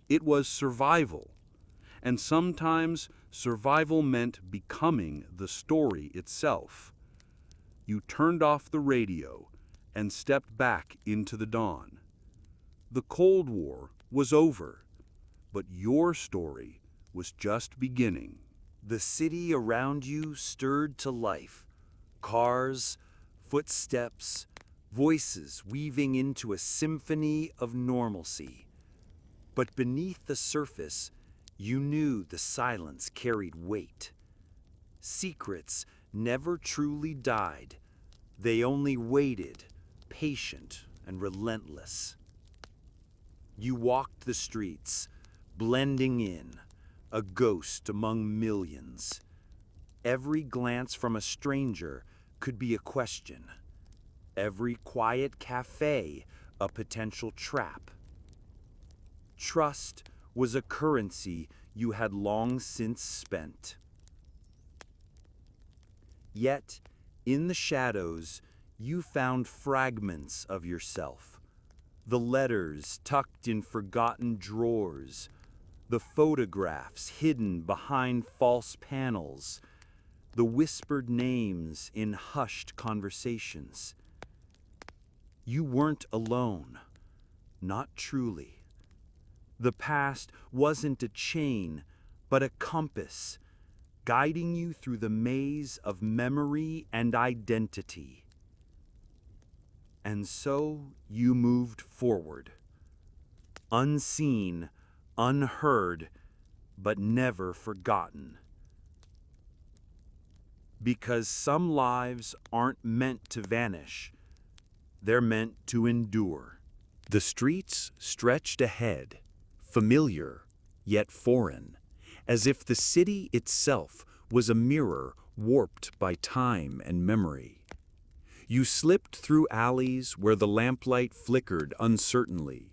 it was survival. And sometimes survival meant becoming the story itself. You turned off the radio and stepped back into the dawn. The Cold War was over, but your story was just beginning. The city around you stirred to life. Cars, footsteps, voices weaving into a symphony of normalcy. But beneath the surface, you knew the silence carried weight. Secrets never truly died. They only waited, patient and relentless. You walked the streets, blending in, a ghost among millions. Every glance from a stranger could be a question. every quiet cafe a potential trap. Trust was a currency you had long since spent. Yet, in the shadows, you found fragments of yourself. The letters tucked in forgotten drawers, the photographs hidden behind false panels, the whispered names in hushed conversations. You weren't alone, not truly. The past wasn't a chain, but a compass, guiding you through the maze of memory and identity. And so you moved forward, unseen, unheard, but never forgotten. Because some lives aren't meant to vanish, they're meant to endure. The streets stretched ahead, familiar yet foreign, as if the city itself was a mirror warped by time and memory. You slipped through alleys where the lamplight flickered uncertainly,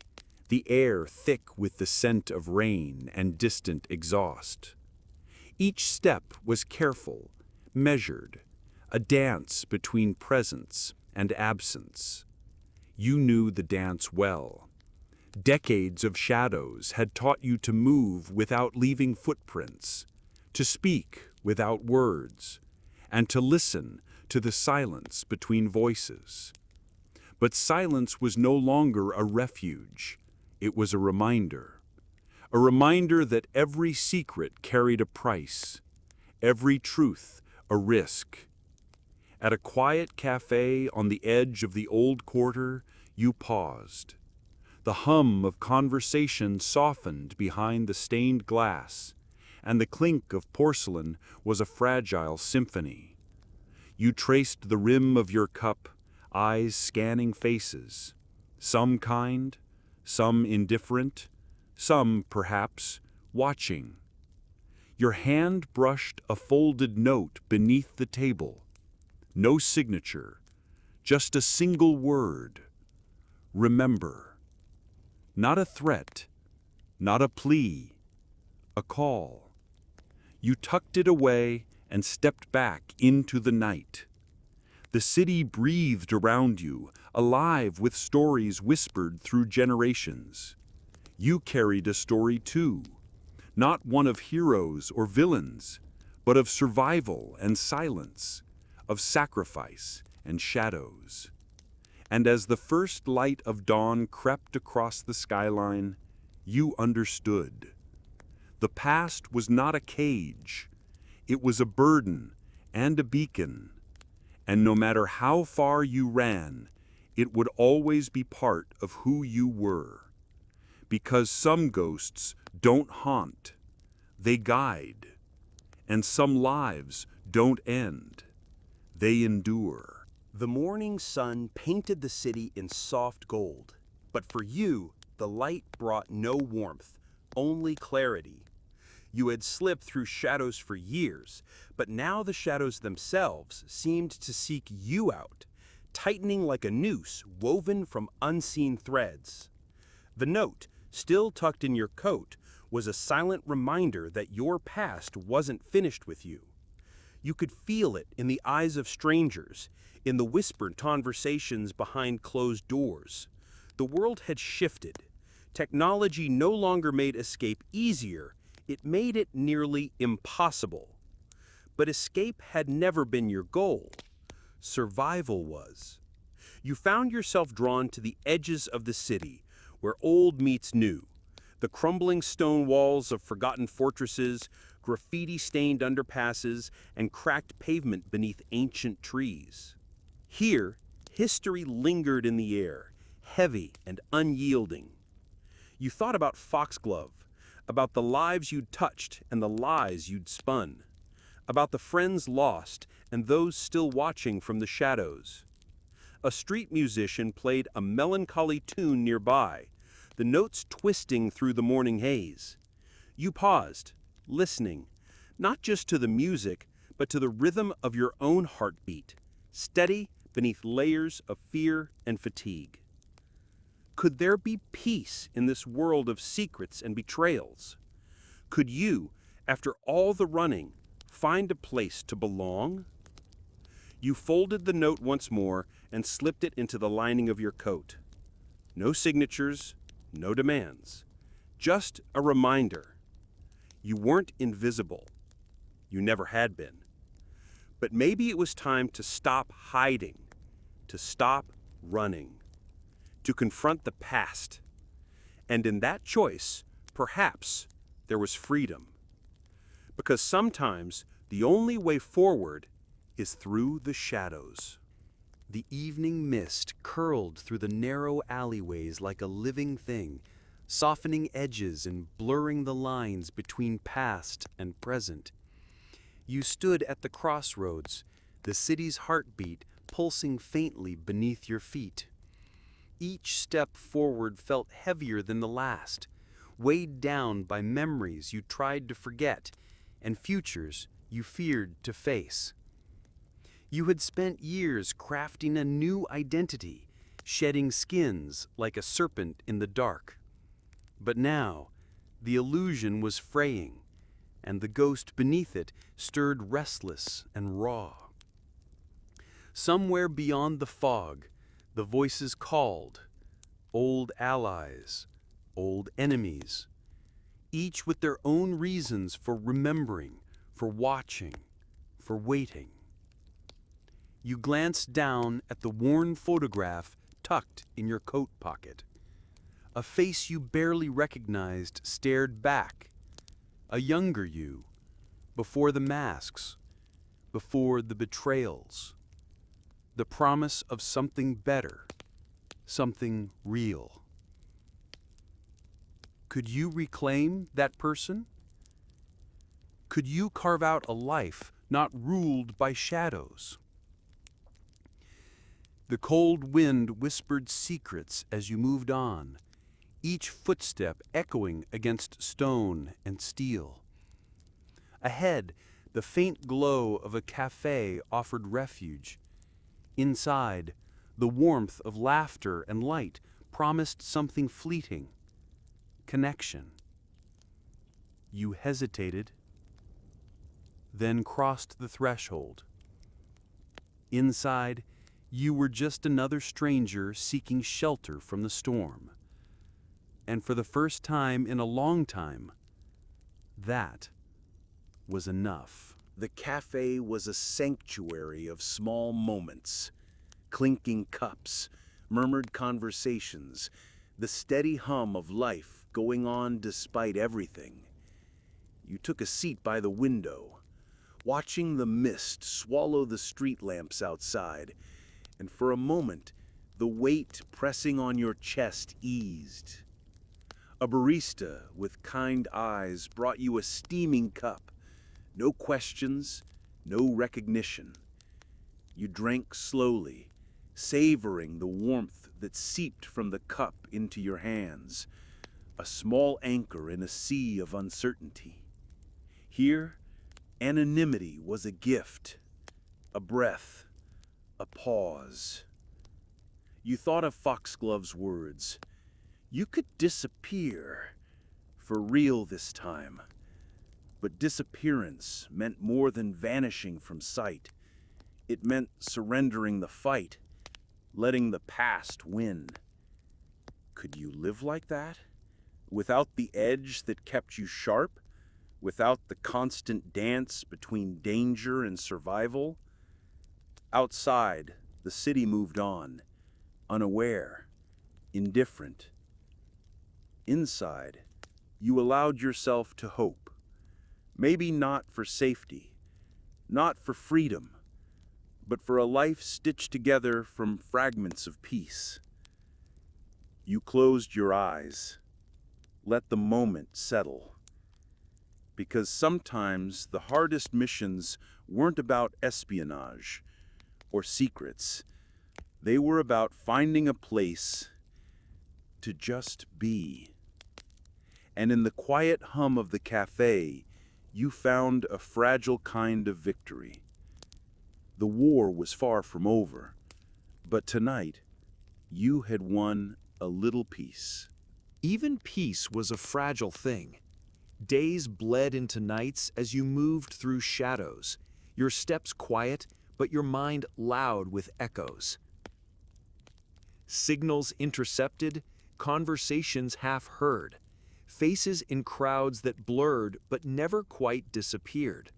the air thick with the scent of rain and distant exhaust. Each step was careful, measured, a dance between presence and absence. You knew the dance well. Decades of shadows had taught you to move without leaving footprints, to speak without words, and to listen to the silence between voices. But silence was no longer a refuge. It was a reminder that every secret carried a price, every truth a risk. At a quiet cafe on the edge of the old quarter, you paused. The hum of conversation softened behind the stained glass, and the clink of porcelain was a fragile symphony. You traced the rim of your cup, eyes scanning faces, some kind, some indifferent, some, perhaps, watching. Your hand brushed a folded note beneath the table. No signature, just a single word. Remember. Not a threat, not a plea, a call. You tucked it away and stepped back into the night. The city breathed around you, alive with stories whispered through generations. You carried a story too, not one of heroes or villains, but of survival and silence, of sacrifice and shadows. And as the first light of dawn crept across the skyline, you understood. The past was not a cage. It was a burden and a beacon. And no matter how far you ran, it would always be part of who you were. Because some ghosts don't haunt, they guide. And some lives don't end, they endure. The morning sun painted the city in soft gold, but for you, the light brought no warmth, only clarity. You had slipped through shadows for years, but now the shadows themselves seemed to seek you out, tightening like a noose woven from unseen threads. The note, still tucked in your coat, was a silent reminder that your past wasn't finished with you. You could feel it in the eyes of strangers, in the whispered conversations behind closed doors. The world had shifted. Technology no longer made escape easier, it made it nearly impossible. But escape had never been your goal. Survival was. You found yourself drawn to the edges of the city, where old meets new. The crumbling stone walls of forgotten fortresses, graffiti-stained underpasses, and cracked pavement beneath ancient trees. Here, history lingered in the air, heavy and unyielding. You thought about Foxglove, about the lives you'd touched and the lies you'd spun, about the friends lost and those still watching from the shadows. A street musician played a melancholy tune nearby, the notes twisting through the morning haze. You paused, listening, not just to the music, but to the rhythm of your own heartbeat, steady beneath layers of fear and fatigue. Could there be peace in this world of secrets and betrayals? Could you, after all the running, find a place to belong? You folded the note once more and slipped it into the lining of your coat. No signatures, no demands. Just a reminder. You weren't invisible. You never had been. But maybe it was time to stop hiding, to stop running, to confront the past. And in that choice, perhaps there was freedom. Because sometimes the only way forward is through the shadows. The evening mist curled through the narrow alleyways like a living thing, softening edges and blurring the lines between past and present. You stood at the crossroads, the city's heartbeat pulsing faintly beneath your feet. Each step forward felt heavier than the last, weighed down by memories you tried to forget and futures you feared to face. You had spent years crafting a new identity, shedding skins like a serpent in the dark. But now, the illusion was fraying, and the ghost beneath it stirred restless and raw. Somewhere beyond the fog, the voices called, old allies, old enemies, each with their own reasons for remembering, for watching, for waiting. You glanced down at the worn photograph tucked in your coat pocket. A face you barely recognized stared back. A younger you, before the masks, before the betrayals. The promise of something better, something real. Could you reclaim that person? Could you carve out a life not ruled by shadows? The cold wind whispered secrets as you moved on, each footstep echoing against stone and steel. Ahead, the faint glow of a cafe offered refuge. Inside, the warmth of laughter and light promised something fleeting, connection. You hesitated, then crossed the threshold. Inside, you were just another stranger seeking shelter from the storm. And for the first time in a long time, that was enough. The cafe was a sanctuary of small moments, clinking cups, murmured conversations, the steady hum of life going on despite everything. You took a seat by the window, watching the mist swallow the street lamps outside, and for a moment, the weight pressing on your chest eased. A barista with kind eyes brought you a steaming cup. No questions, no recognition. You drank slowly, savoring the warmth that seeped from the cup into your hands, a small anchor in a sea of uncertainty. Here, anonymity was a gift, a breath, a pause. You thought of Foxglove's words. You could disappear, for real this time. But disappearance meant more than vanishing from sight. It meant surrendering the fight, letting the past win. Could you live like that? Without the edge that kept you sharp? Without the constant dance between danger and survival? Outside, the city moved on, unaware, indifferent. Inside, you allowed yourself to hope. Maybe not for safety, not for freedom, but for a life stitched together from fragments of peace. You closed your eyes, let the moment settle. Because sometimes the hardest missions weren't about espionage or secrets. They were about finding a place to just be. And in the quiet hum of the cafe, you found a fragile kind of victory. The war was far from over, But tonight, you had won a little peace. Even peace was a fragile thing. Days bled into nights as you moved through shadows, your steps quiet, but your mind loud with echoes. Signals intercepted, conversations half heard, faces in crowds that blurred but never quite disappeared.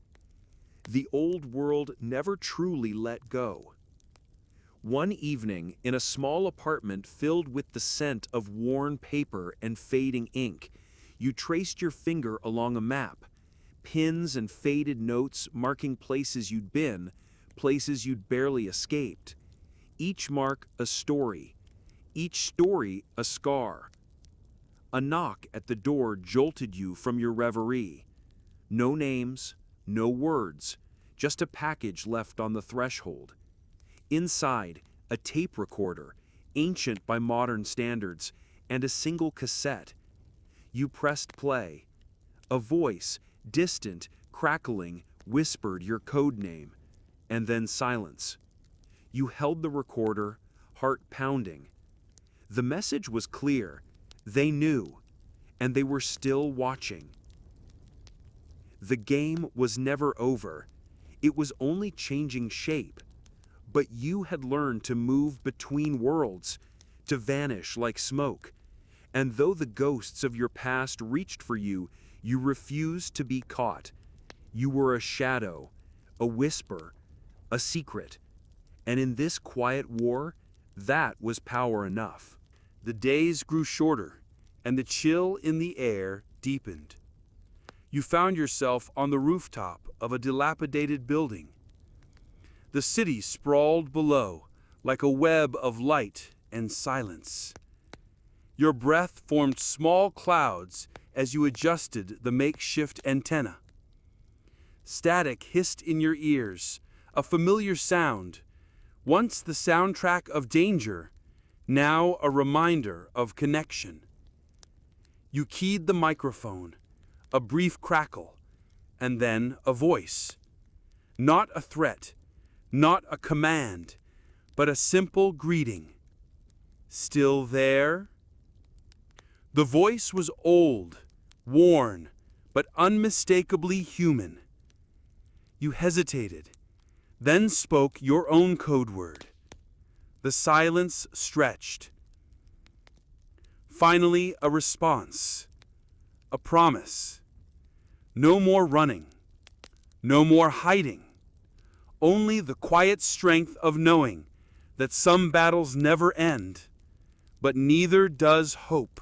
The old world never truly let go. One evening, in a small apartment filled with the scent of worn paper and fading ink, you traced your finger along a map, pins and faded notes marking places you'd been, places you'd barely escaped. Each mark a story, each story a scar. A knock at the door jolted you from your reverie. No names, no words, just a package left on the threshold. Inside, a tape recorder, ancient by modern standards, and a single cassette. You pressed play. A voice, distant, crackling, whispered your code name, and then silence. You held the recorder, heart pounding. The message was clear. They knew, and they were still watching. The game was never over. It was only changing shape. But you had learned to move between worlds, to vanish like smoke. And though the ghosts of your past reached for you, you refused to be caught. You were a shadow, a whisper, a secret. And in this quiet war, that was power enough. The days grew shorter, and the chill in the air deepened. You found yourself on the rooftop of a dilapidated building. The city sprawled below, like a web of light and silence. Your breath formed small clouds as you adjusted the makeshift antenna. Static hissed in your ears, a familiar sound, once the soundtrack of danger, now a reminder of connection. You keyed the microphone, a brief crackle, and then a voice. Not a threat, not a command, but a simple greeting. Still there? The voice was old, worn, but unmistakably human. You hesitated, then spoke your own code word. The silence stretched. Finally, a response, a promise. No more running, no more hiding. Only the quiet strength of knowing that some battles never end, but neither does hope.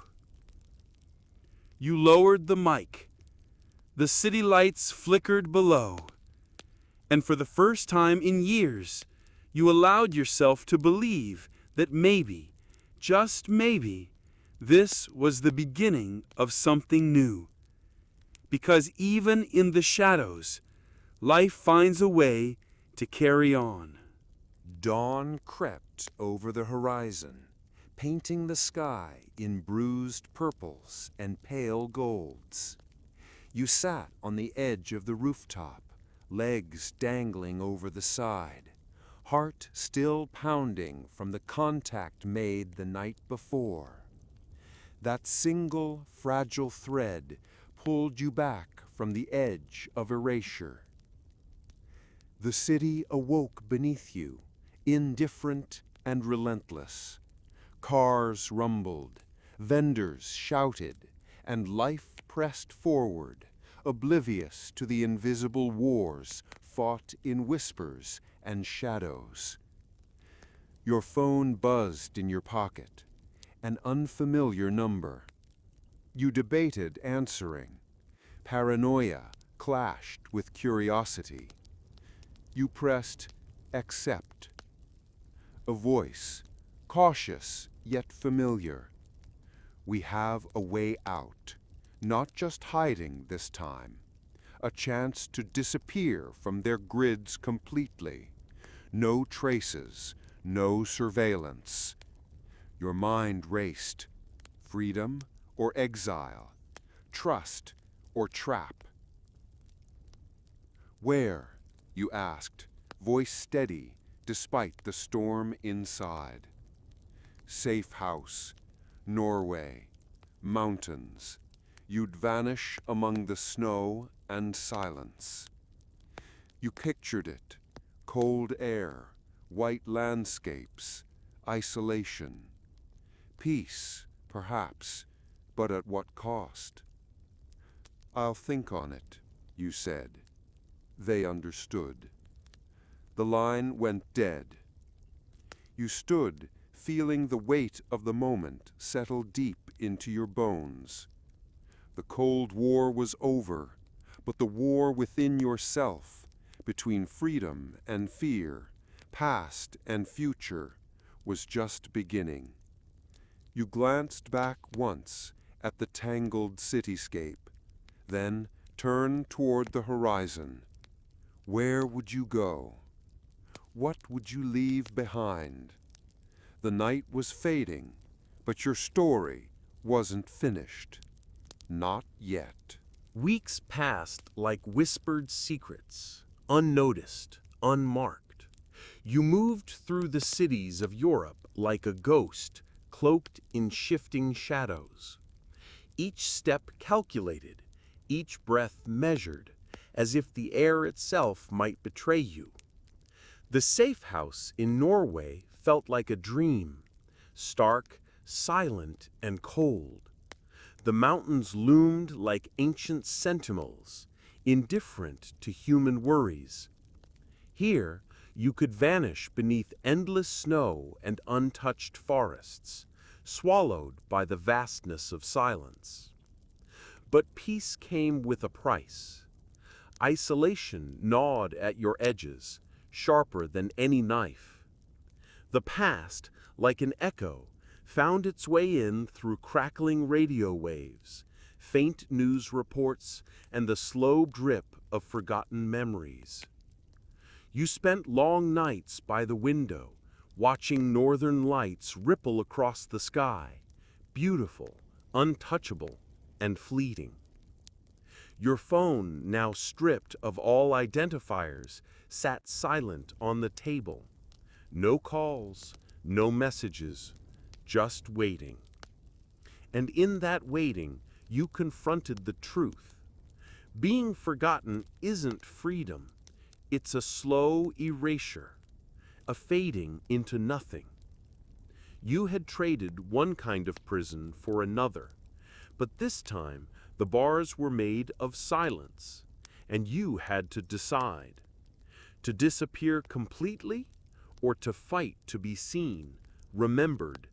You lowered the mic. The city lights flickered below, and for the first time in years, you allowed yourself to believe that maybe, just maybe, this was the beginning of something new. Because even in the shadows, life finds a way to carry on. Dawn crept over the horizon, painting the sky in bruised purples and pale golds. You sat on the edge of the rooftop, legs dangling over the side, heart still pounding from the contact made the night before. That single fragile thread pulled you back from the edge of erasure. The city awoke beneath you, indifferent and relentless. Cars rumbled, vendors shouted, and life pressed forward, oblivious to the invisible wars fought in whispers and shadows. Your phone buzzed in your pocket, an unfamiliar number. You debated answering. Paranoia clashed with curiosity. You pressed accept. A voice, cautious yet familiar. We have a way out, not just hiding this time. A chance to disappear from their grids completely. No traces, no surveillance. Your mind raced. Freedom or exile? Trust or trap? Where? You asked, voice steady, despite the storm inside. Safe house, Norway, mountains. You'd vanish among the snow and silence. You pictured it, cold air, white landscapes, isolation. Peace, perhaps, but at what cost? I'll think on it, you said. They understood. The line went dead. You stood, feeling the weight of the moment settle deep into your bones. The Cold War was over, but the war within yourself, between freedom and fear, past and future, was just beginning. You glanced back once at the tangled cityscape, then turned toward the horizon. Where would you go? What would you leave behind? The night was fading, but your story wasn't finished. Not yet. Weeks passed like whispered secrets, unnoticed, unmarked. You moved through the cities of Europe like a ghost, cloaked in shifting shadows. Each step calculated, each breath measured, as if the air itself might betray you. The safe house in Norway felt like a dream, stark, silent, and cold. The mountains loomed like ancient sentinels, indifferent to human worries. Here, you could vanish beneath endless snow and untouched forests, swallowed by the vastness of silence. But peace came with a price. Isolation gnawed at your edges, sharper than any knife. The past, like an echo, found its way in through crackling radio waves, faint news reports, and the slow drip of forgotten memories. You spent long nights by the window, watching northern lights ripple across the sky, beautiful, untouchable, and fleeting. Your phone, now stripped of all identifiers, sat silent on the table. No calls, no messages, just waiting. And in that waiting, you confronted the truth. Being forgotten isn't freedom. It's a slow erasure, a fading into nothing. You had traded one kind of prison for another, but this time the bars were made of silence, and you had to decide: to disappear completely or to fight to be seen, remembered,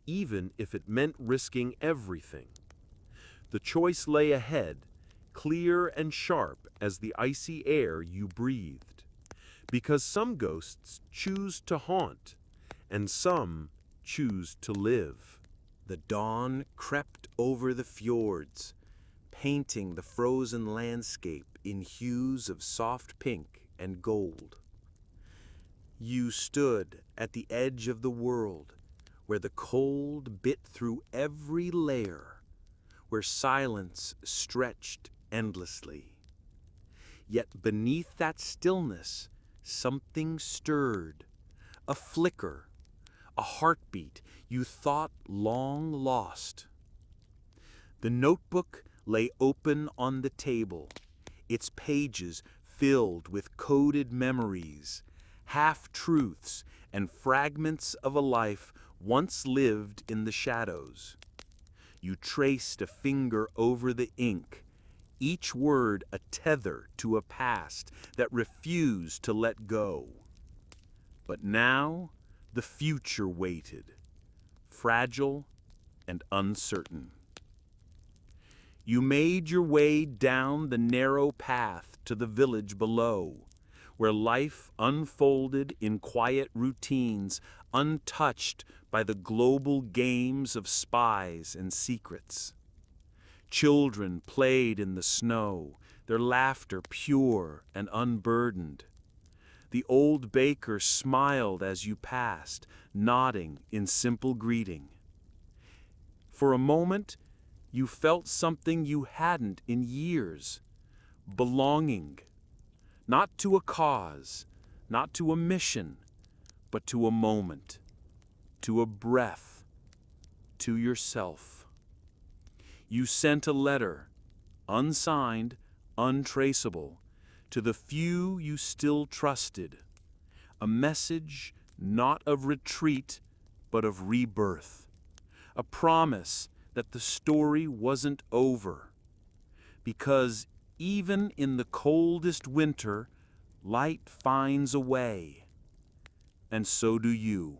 even if it meant risking everything. The choice lay ahead, clear and sharp as the icy air you breathed, because some ghosts choose to haunt, and some choose to live. The dawn crept over the fjords, painting the frozen landscape in hues of soft pink and gold. You stood at the edge of the world, where the cold bit through every layer, where silence stretched endlessly. Yet beneath that stillness, something stirred, a flicker, a heartbeat you thought long lost. The notebook lay open on the table, its pages filled with coded memories, half-truths, and fragments of a life once lived in the shadows. You traced a finger over the ink, each word a tether to a past that refused to let go. But now the future waited, fragile and uncertain. You made your way down the narrow path to the village below, where life unfolded in quiet routines untouched by the global games of spies and secrets. Children played in the snow, their laughter pure and unburdened. The old baker smiled as you passed, nodding in simple greeting. For a moment, you felt something you hadn't in years: belonging. Not to a cause, not to a mission, but to a moment, to a breath, to yourself. You sent a letter, unsigned, untraceable, to the few you still trusted. A message not of retreat, but of rebirth. A promise that the story wasn't over. Because even in the coldest winter, light finds a way. And so do you.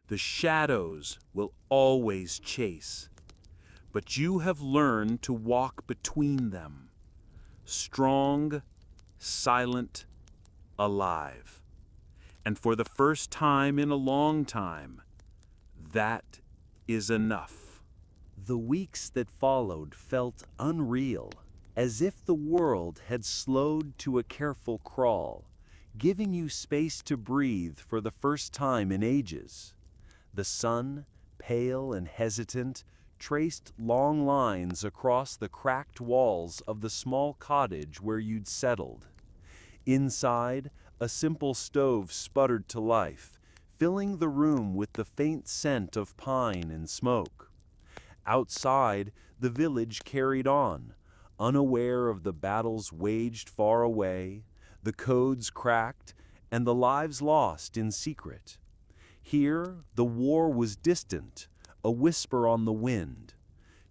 The shadows will always chase, but you have learned to walk between them. Strong, silent, alive. And for the first time in a long time, that is enough. The weeks that followed felt unreal, as if the world had slowed to a careful crawl, giving you space to breathe for the first time in ages. The sun, pale and hesitant, traced long lines across the cracked walls of the small cottage where you'd settled. Inside, a simple stove sputtered to life, filling the room with the faint scent of pine and smoke. Outside, the village carried on, unaware of the battles waged far away, the codes cracked, and the lives lost in secret. Here, the war was distant, a whisper on the wind.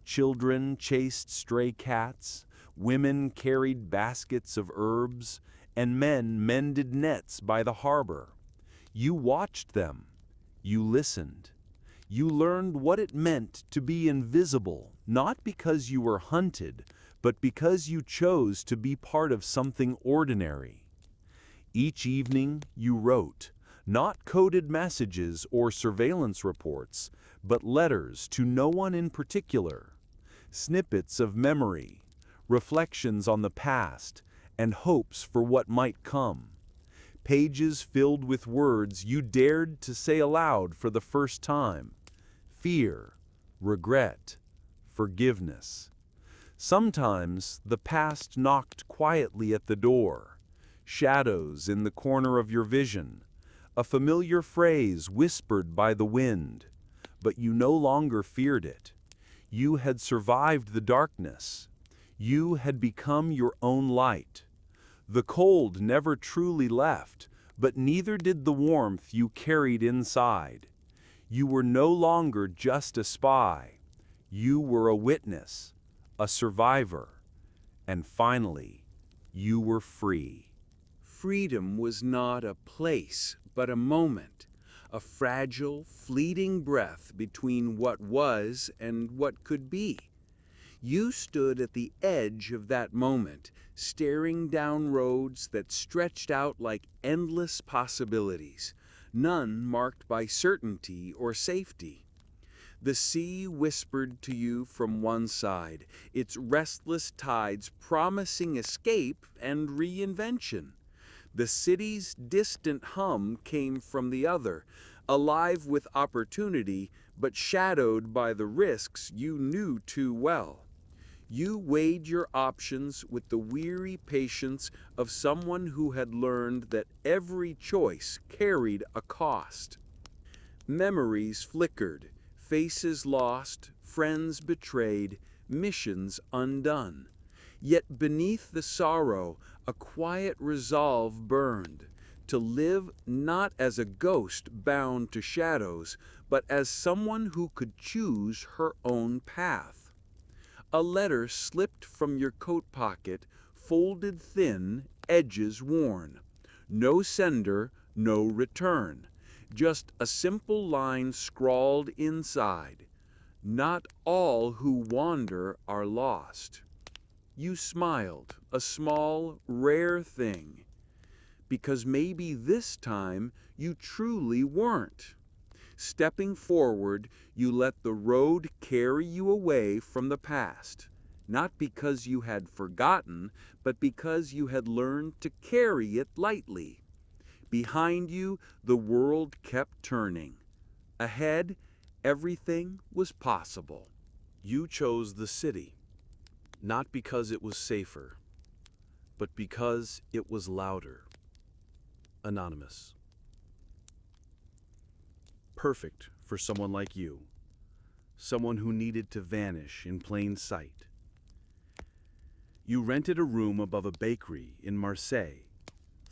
Children chased stray cats, women carried baskets of herbs, and men mended nets by the harbor. You watched them. You listened. You learned what it meant to be invisible, not because you were hunted, but because you chose to be part of something ordinary. Each evening you wrote, not coded messages or surveillance reports, but letters to no one in particular. Snippets of memory, reflections on the past, and hopes for what might come. Pages filled with words you dared to say aloud for the first time. Fear, regret, forgiveness. Sometimes the past knocked quietly at the door, shadows in the corner of your vision, a familiar phrase whispered by the wind, but you no longer feared it. You had survived the darkness. You had become your own light. The cold never truly left, but neither did the warmth you carried inside. You were no longer just a spy. You were a witness, a survivor, and finally, you were free. Freedom was not a place, but a moment, a fragile, fleeting breath between what was and what could be. You stood at the edge of that moment, staring down roads that stretched out like endless possibilities, none marked by certainty or safety. The sea whispered to you from one side, its restless tides promising escape and reinvention. The city's distant hum came from the other, alive with opportunity, but shadowed by the risks you knew too well. You weighed your options with the weary patience of someone who had learned that every choice carried a cost. Memories flickered, faces lost, friends betrayed, missions undone. Yet beneath the sorrow, a quiet resolve burned, to live not as a ghost bound to shadows, but as someone who could choose her own path. A letter slipped from your coat pocket, folded thin, edges worn. No sender, no return. Just a simple line scrawled inside. Not all who wander are lost. You smiled, a small, rare thing, because maybe this time you truly weren't. Stepping forward, you let the road carry you away from the past, not because you had forgotten, but because you had learned to carry it lightly. Behind you, the world kept turning. Ahead, everything was possible. You chose the city, not because it was safer, but because it was louder. Anonymous. perfect for someone like you, someone who needed to vanish in plain sight. You rented a room above a bakery in Marseille,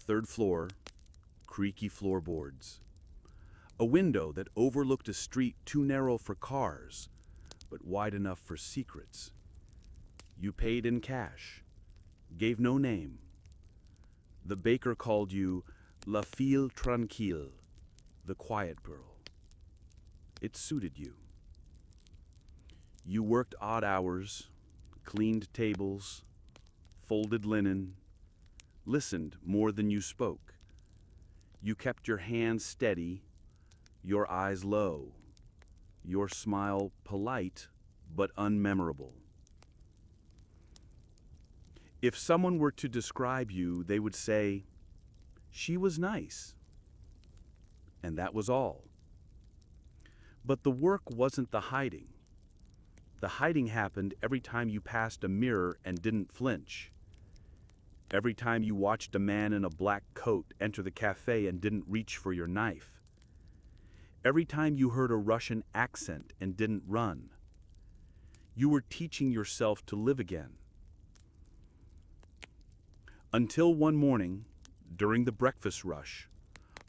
3rd floor, creaky floorboards. A window that overlooked a street too narrow for cars, but wide enough for secrets. You paid in cash, gave no name. The baker called you La Fille Tranquille, the quiet girl. It suited you. You worked odd hours, cleaned tables, folded linen, listened more than you spoke. You kept your hands steady, your eyes low, your smile polite but unmemorable. If someone were to describe you, they would say, "She was nice." And that was all. But the work wasn't the hiding. The hiding happened every time you passed a mirror and didn't flinch. Every time you watched a man in a black coat enter the cafe and didn't reach for your knife. Every time you heard a Russian accent and didn't run. You were teaching yourself to live again. Until one morning, during the breakfast rush,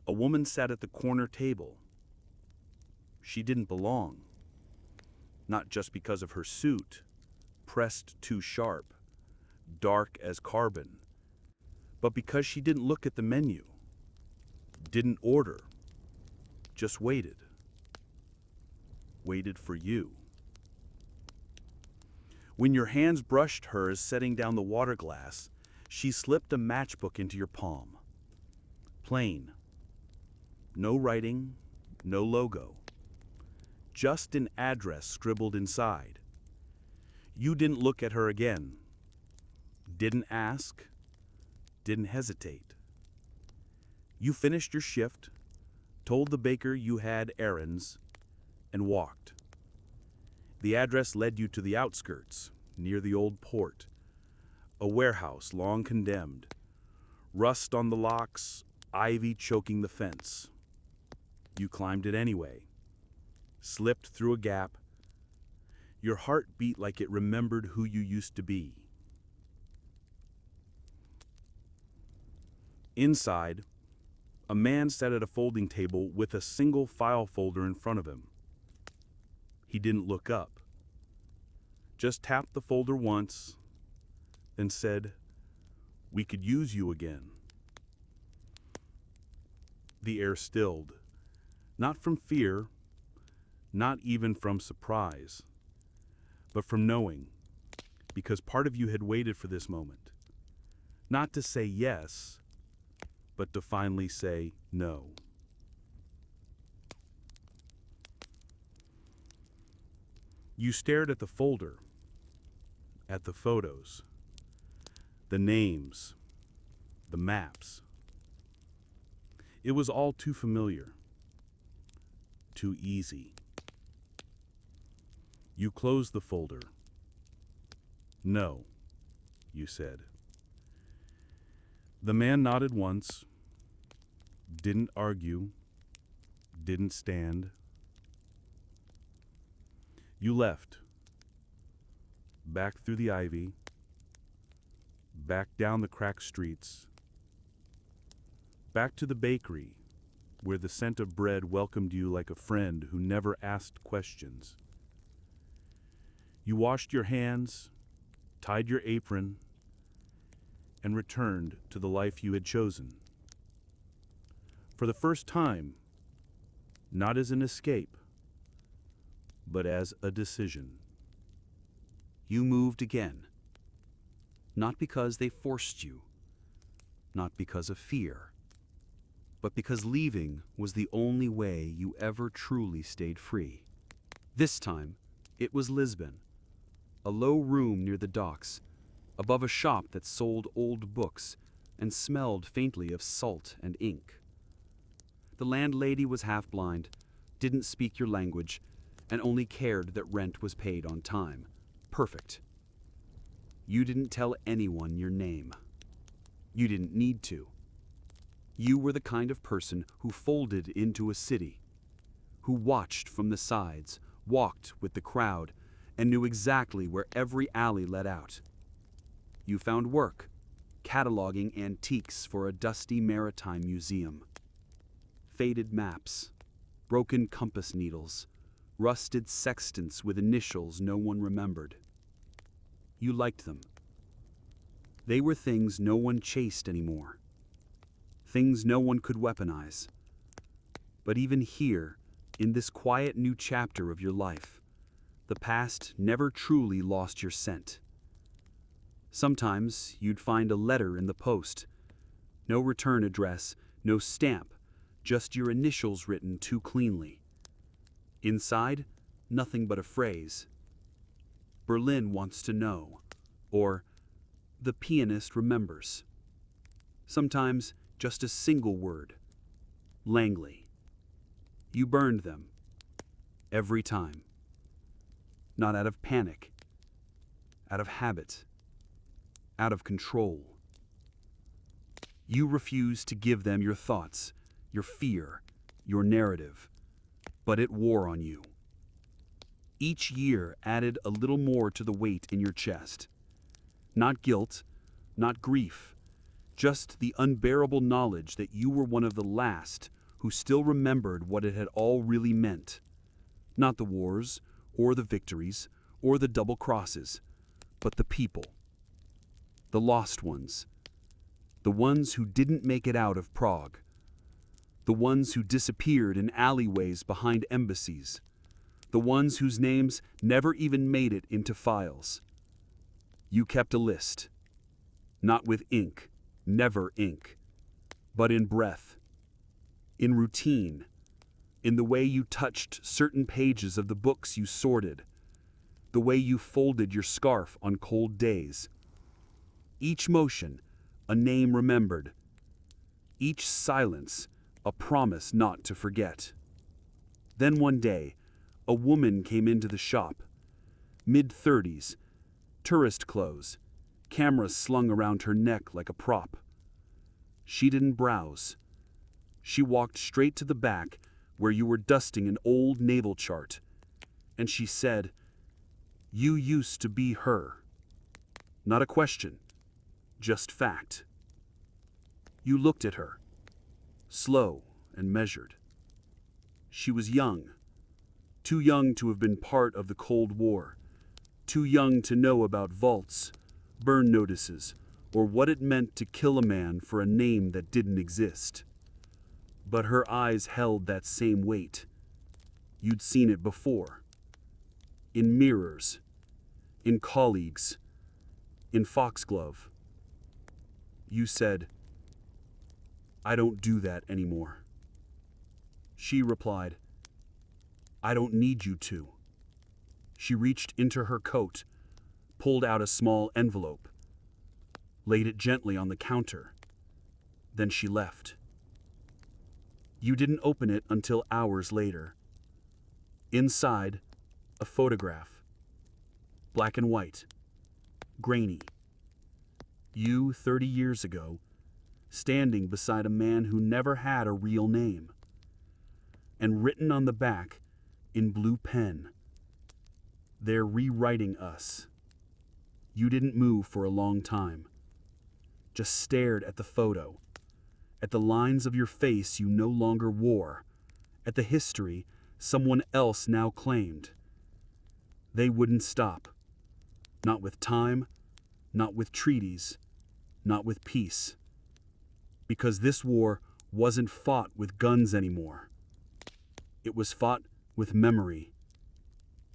a woman sat at the corner table. She didn't belong. Not just because of her suit, pressed too sharp, dark as carbon, but because she didn't look at the menu, didn't order, just waited. Waited for you. When your hands brushed hers setting down the water glass, she slipped a matchbook into your palm. Plain. No writing, no logo. Just an address scribbled inside. You didn't look at her again. Didn't ask. Didn't hesitate. You finished your shift, told the baker you had errands, and walked. The address led you to the outskirts, near the old port. A warehouse long condemned. Rust on the locks, ivy choking the fence. You climbed it anyway. Slipped through a gap. Your heart beat like it remembered who you used to be. Inside, a man sat at a folding table with a single file folder in front of him. He didn't look up. Just tapped the folder once, then said, "We could use you again." The air stilled, not from fear, not even from surprise, but from knowing, because part of you had waited for this moment, not to say yes, but to finally say no. You stared at the folder, at the photos, the names, the maps. It was all too familiar, too easy. You closed the folder. "No," you said. The man nodded once, didn't argue, didn't stand. You left, back through the ivy, back down the cracked streets, back to the bakery, where the scent of bread welcomed you like a friend who never asked questions. You washed your hands, tied your apron, and returned to the life you had chosen. For the first time, not as an escape, but as a decision. You moved again, not because they forced you, not because of fear, but because leaving was the only way you ever truly stayed free. This time, it was Lisbon, a low room near the docks, above a shop that sold old books and smelled faintly of salt and ink. The landlady was half-blind, didn't speak your language, and only cared that rent was paid on time. Perfect. You didn't tell anyone your name. You didn't need to. You were the kind of person who folded into a city, who watched from the sides, walked with the crowd, and knew exactly where every alley led out. You found work, cataloging antiques for a dusty maritime museum. Faded maps, broken compass needles, rusted sextants with initials no one remembered. You liked them. They were things no one chased anymore. Things no one could weaponize. But even here, in this quiet new chapter of your life, the past never truly lost your scent. Sometimes you'd find a letter in the post. No return address, no stamp, just your initials written too cleanly. Inside, nothing but a phrase. Berlin wants to know, or the pianist remembers. Sometimes just a single word. Langley. You burned them. Every time. Not out of panic. Out of habit. Out of control. You refused to give them your thoughts, your fear, your narrative, but it wore on you. Each year added a little more to the weight in your chest. Not guilt, not grief, just the unbearable knowledge that you were one of the last who still remembered what it had all really meant. Not the wars, or the victories, or the double crosses, but the people. The lost ones. The ones who didn't make it out of Prague. The ones who disappeared in alleyways behind embassies. The ones whose names never even made it into files. You kept a list. Not with ink, never ink, but in breath, in routine, in the way you touched certain pages of the books you sorted, the way you folded your scarf on cold days. Each motion, a name remembered. Each silence, a promise not to forget. Then one day, a woman came into the shop, mid-30s, tourist clothes, cameras slung around her neck like a prop. She didn't browse. She walked straight to the back where you were dusting an old naval chart, and she said, "You used to be her." Not a question, just fact. You looked at her, slow and measured. She was young, too young to have been part of the Cold War, too young to know about vaults, burn notices, or what it meant to kill a man for a name that didn't exist. But her eyes held that same weight. You'd seen it before. In mirrors, in colleagues, in foxglove. You said, "I don't do that anymore." She replied, "I don't need you to." She reached into her coat, pulled out a small envelope, laid it gently on the counter. Then she left. You didn't open it until hours later. Inside, a photograph. Black and white. Grainy. You, 30 years ago, standing beside a man who never had a real name. And written on the back, in blue pen, "They're rewriting us." You didn't move for a long time. Just stared at the photo, at the lines of your face you no longer wore, at the history someone else now claimed. They wouldn't stop. Not with time, not with treaties, not with peace. Because this war wasn't fought with guns anymore. It was fought with memory,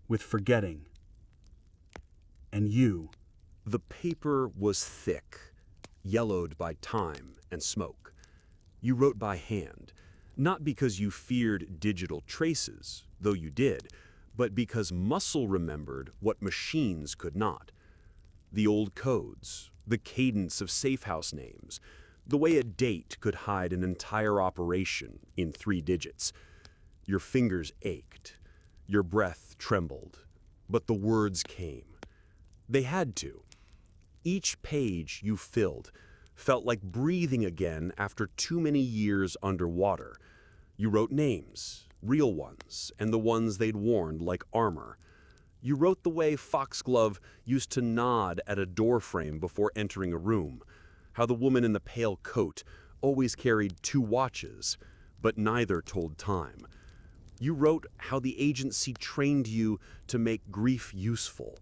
with forgetting. And you. The paper was thick, yellowed by time and smoke. You wrote by hand, not because you feared digital traces, though you did, but because muscle remembered what machines could not. The old codes, the cadence of safehouse names, the way a date could hide an entire operation in 3 digits. Your fingers ached, your breath trembled, but the words came. They had to. Each page you filled felt like breathing again after too many years underwater. You wrote names, real ones and the ones they'd worn like armor. You wrote the way Foxglove used to nod at a doorframe before entering a room, how the woman in the pale coat always carried 2 watches, but neither told time. You wrote how the agency trained you to make grief useful,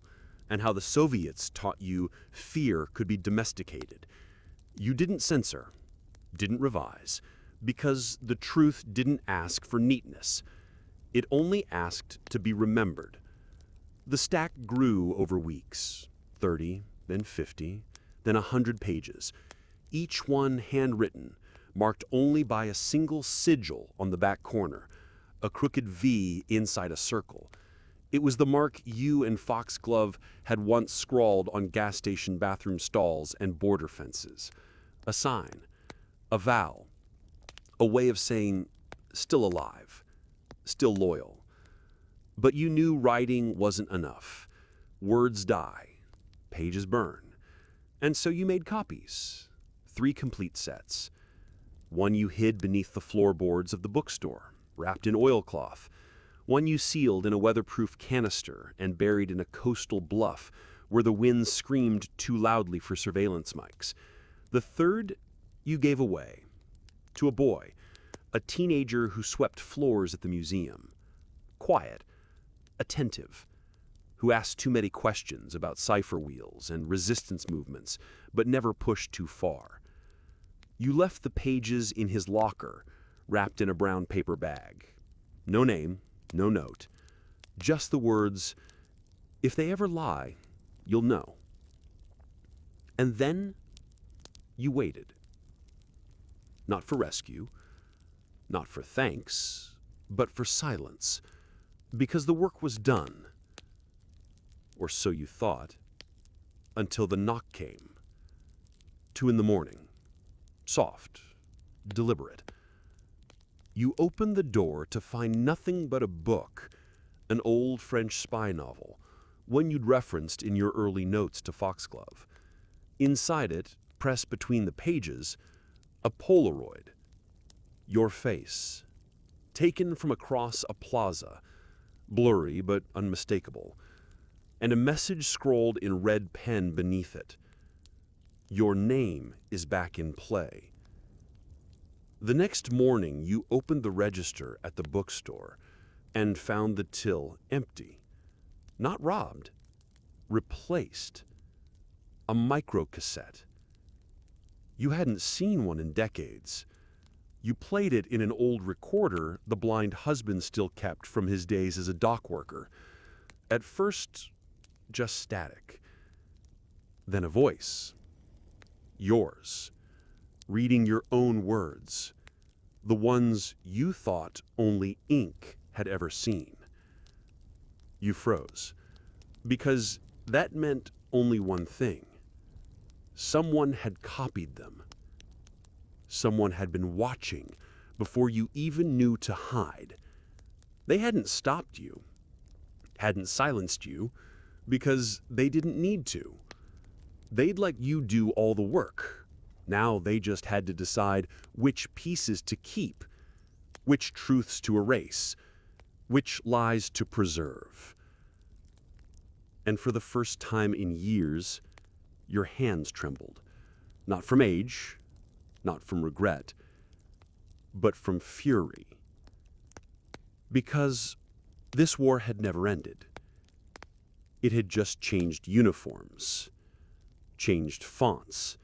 and how the Soviets taught you fear could be domesticated. You didn't censor, didn't revise, because the truth didn't ask for neatness. It only asked to be remembered. The stack grew over weeks, 30, then 50, then 100 pages, each one handwritten, marked only by a single sigil on the back corner, a crooked V inside a circle. It was the mark you and Foxglove had once scrawled on gas station bathroom stalls and border fences. A sign, a vow, a way of saying, still alive, still loyal. But you knew writing wasn't enough. Words die, pages burn. And so you made copies, 3 complete sets. One you hid beneath the floorboards of the bookstore, wrapped in oilcloth. One you sealed in a weatherproof canister and buried in a coastal bluff where the wind screamed too loudly for surveillance mics. The third you gave away to a boy, a teenager who swept floors at the museum. Quiet, attentive, who asked too many questions about cipher wheels and resistance movements, but never pushed too far. You left the pages in his locker, wrapped in a brown paper bag. No name, no note, just the words, if they ever lie, you'll know. And then you waited. Not for rescue, not for thanks, but for silence, because the work was done. Or so you thought, until the knock came. 2 in the morning, soft, deliberate. You opened the door to find nothing but a book, an old French spy novel, one you'd referenced in your early notes to Foxglove. Inside it, pressed between the pages, a Polaroid. Your face, taken from across a plaza, blurry but unmistakable, and a message scrolled in red pen beneath it. Your name is back in play. The next morning, you opened the register at the bookstore and found the till empty. Not robbed, replaced. A microcassette. You hadn't seen one in decades. You played it in an old recorder the blind husband still kept from his days as a dock worker. At first, just static. Then a voice. Yours. Reading your own words. The ones you thought only ink had ever seen. You froze. Because that meant only one thing. Someone had copied them. Someone had been watching before you even knew to hide. They hadn't stopped you, hadn't silenced you, because they didn't need to. They'd let you do all the work. Now they just had to decide which pieces to keep, which truths to erase, which lies to preserve. And for the first time in years, your hands trembled, not from age, not from regret, but from fury. Because this war had never ended. It had just changed uniforms, changed fonts,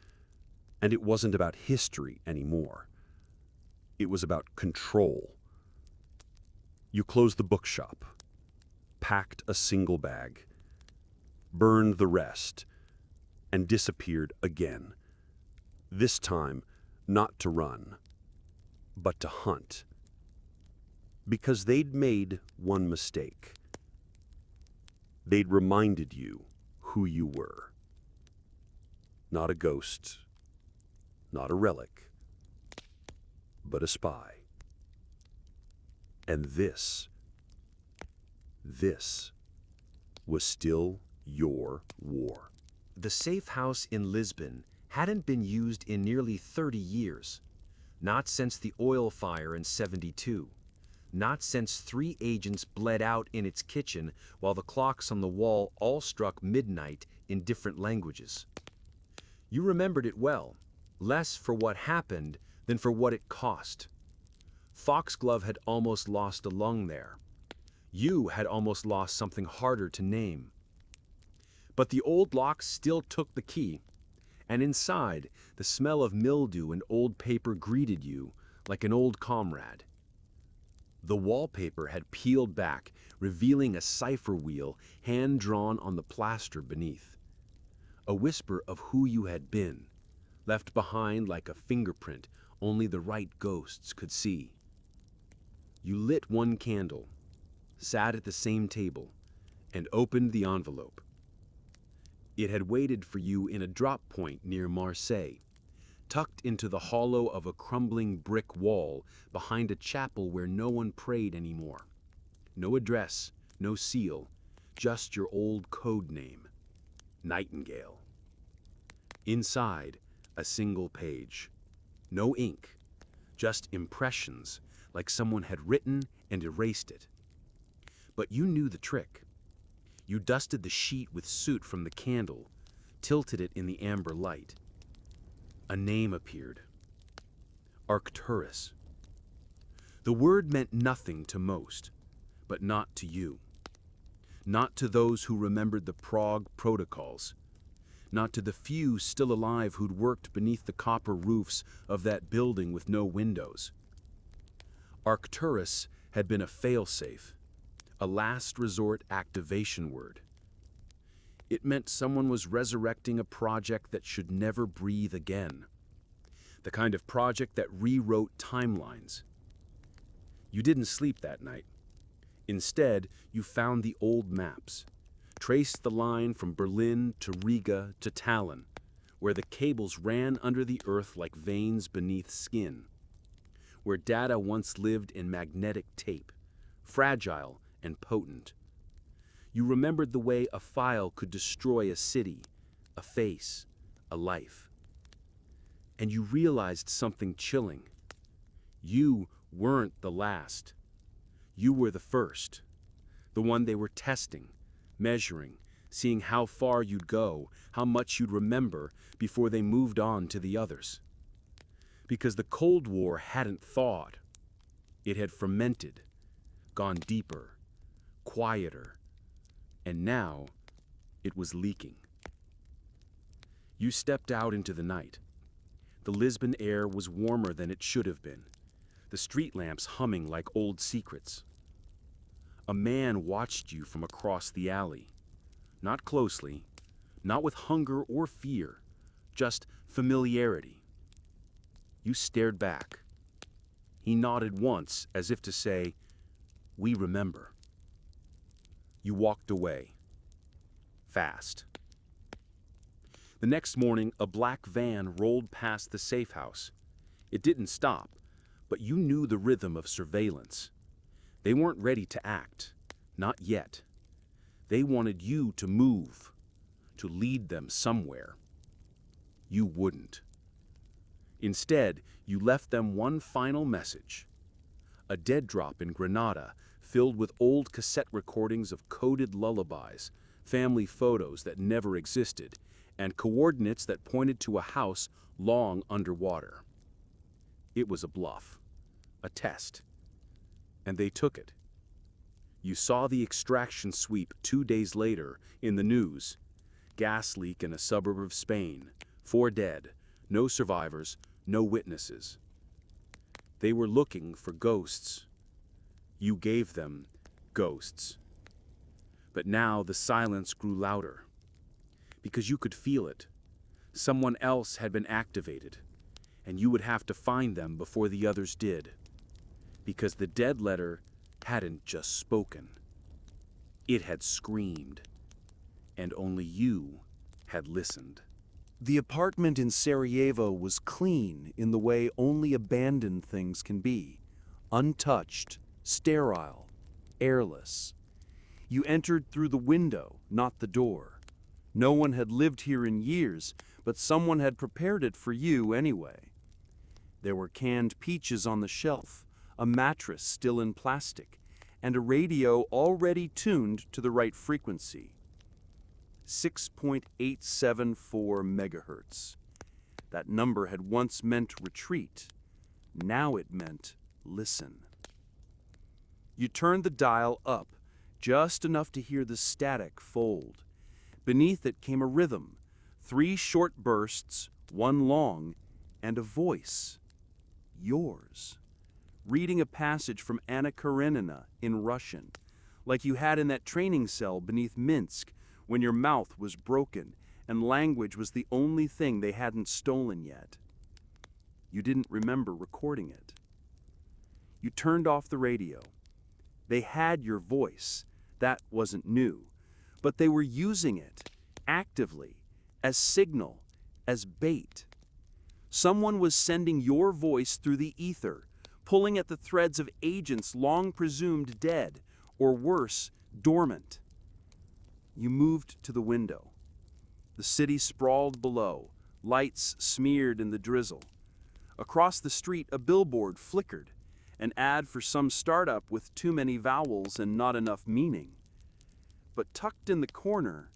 and it wasn't about history anymore. It was about control. You closed the bookshop, packed a single bag, burned the rest, and disappeared again. This time, not to run, but to hunt. Because they'd made one mistake. They'd reminded you who you were. Not a ghost, not a relic, but a spy. And this was still your war. The safe house in Lisbon hadn't been used in nearly 30 years, not since the oil fire in '72. not since 3 agents bled out in its kitchen while the clocks on the wall all struck midnight in different languages. You remembered it well, less for what happened than for what it cost. Foxglove had almost lost a lung there. You had almost lost something harder to name. But the old lock still took the key, and inside, the smell of mildew and old paper greeted you like an old comrade. The wallpaper had peeled back, revealing a cipher wheel hand-drawn on the plaster beneath. A whisper of who you had been, left behind like a fingerprint only the right ghosts could see. You lit one candle, sat at the same table, and opened the envelope. It had waited for you in a drop point near Marseille, tucked into the hollow of a crumbling brick wall behind a chapel where no one prayed anymore. No address, no seal, just your old code name, Nightingale. Inside, a single page. No ink, just impressions like someone had written and erased it. But you knew the trick. You dusted the sheet with soot from the candle, tilted it in the amber light. A name appeared. Arcturus. The word meant nothing to most, but not to you. Not to those who remembered the Prague protocols. Not to the few still alive who'd worked beneath the copper roofs of that building with no windows. Arcturus had been a failsafe, a last resort activation word. It meant someone was resurrecting a project that should never breathe again. The kind of project that rewrote timelines. You didn't sleep that night. Instead, you found the old maps, traced the line from Berlin to Riga to Tallinn, where the cables ran under the earth like veins beneath skin, where data once lived in magnetic tape, fragile and potent. You remembered the way a file could destroy a city, a face, a life. And you realized something chilling. You weren't the last. You were the first, the one they were testing, measuring, seeing how far you'd go, how much you'd remember before they moved on to the others. Because the Cold War hadn't thawed. It had fermented, gone deeper, quieter, and now it was leaking. You stepped out into the night. The Lisbon air was warmer than it should have been, the street lamps humming like old secrets. A man watched you from across the alley, not closely, not with hunger or fear, just familiarity. You stared back. He nodded once as if to say, "We remember." You walked away. Fast. The next morning, a black van rolled past the safe house. It didn't stop, but you knew the rhythm of surveillance. They weren't ready to act. Not yet. They wanted you to move, to lead them somewhere. You wouldn't. Instead, you left them one final message. A dead drop in Granada filled with old cassette recordings of coded lullabies, family photos that never existed, and coordinates that pointed to a house long underwater. It was a bluff, a test, and they took it. You saw the extraction sweep 2 days later in the news. Gas leak in a suburb of Spain, 4 dead, no survivors, no witnesses. They were looking for ghosts. You gave them ghosts. But now the silence grew louder, because you could feel it. Someone else had been activated, and you would have to find them before the others did, because the dead letter hadn't just spoken. It had screamed, and only you had listened. The apartment in Sarajevo was clean in the way only abandoned things can be, untouched, sterile, airless. You entered through the window, not the door. No one had lived here in years, but someone had prepared it for you anyway. There were canned peaches on the shelf, a mattress still in plastic, and a radio already tuned to the right frequency. 6.874 megahertz. That number had once meant retreat. Now it meant listen. You turned the dial up, just enough to hear the static fold. Beneath it came a rhythm, 3 short bursts, 1 long, and a voice. Yours. Reading a passage from Anna Karenina in Russian, like you had in that training cell beneath Minsk when your mouth was broken and language was the only thing they hadn't stolen yet. You didn't remember recording it. You turned off the radio. They had your voice. That wasn't new. But they were using it, actively, as signal, as bait. Someone was sending your voice through the ether, pulling at the threads of agents long presumed dead, or worse, dormant. You moved to the window. The city sprawled below, lights smeared in the drizzle. Across the street, a billboard flickered, an ad for some startup with too many vowels and not enough meaning. But tucked in the corner,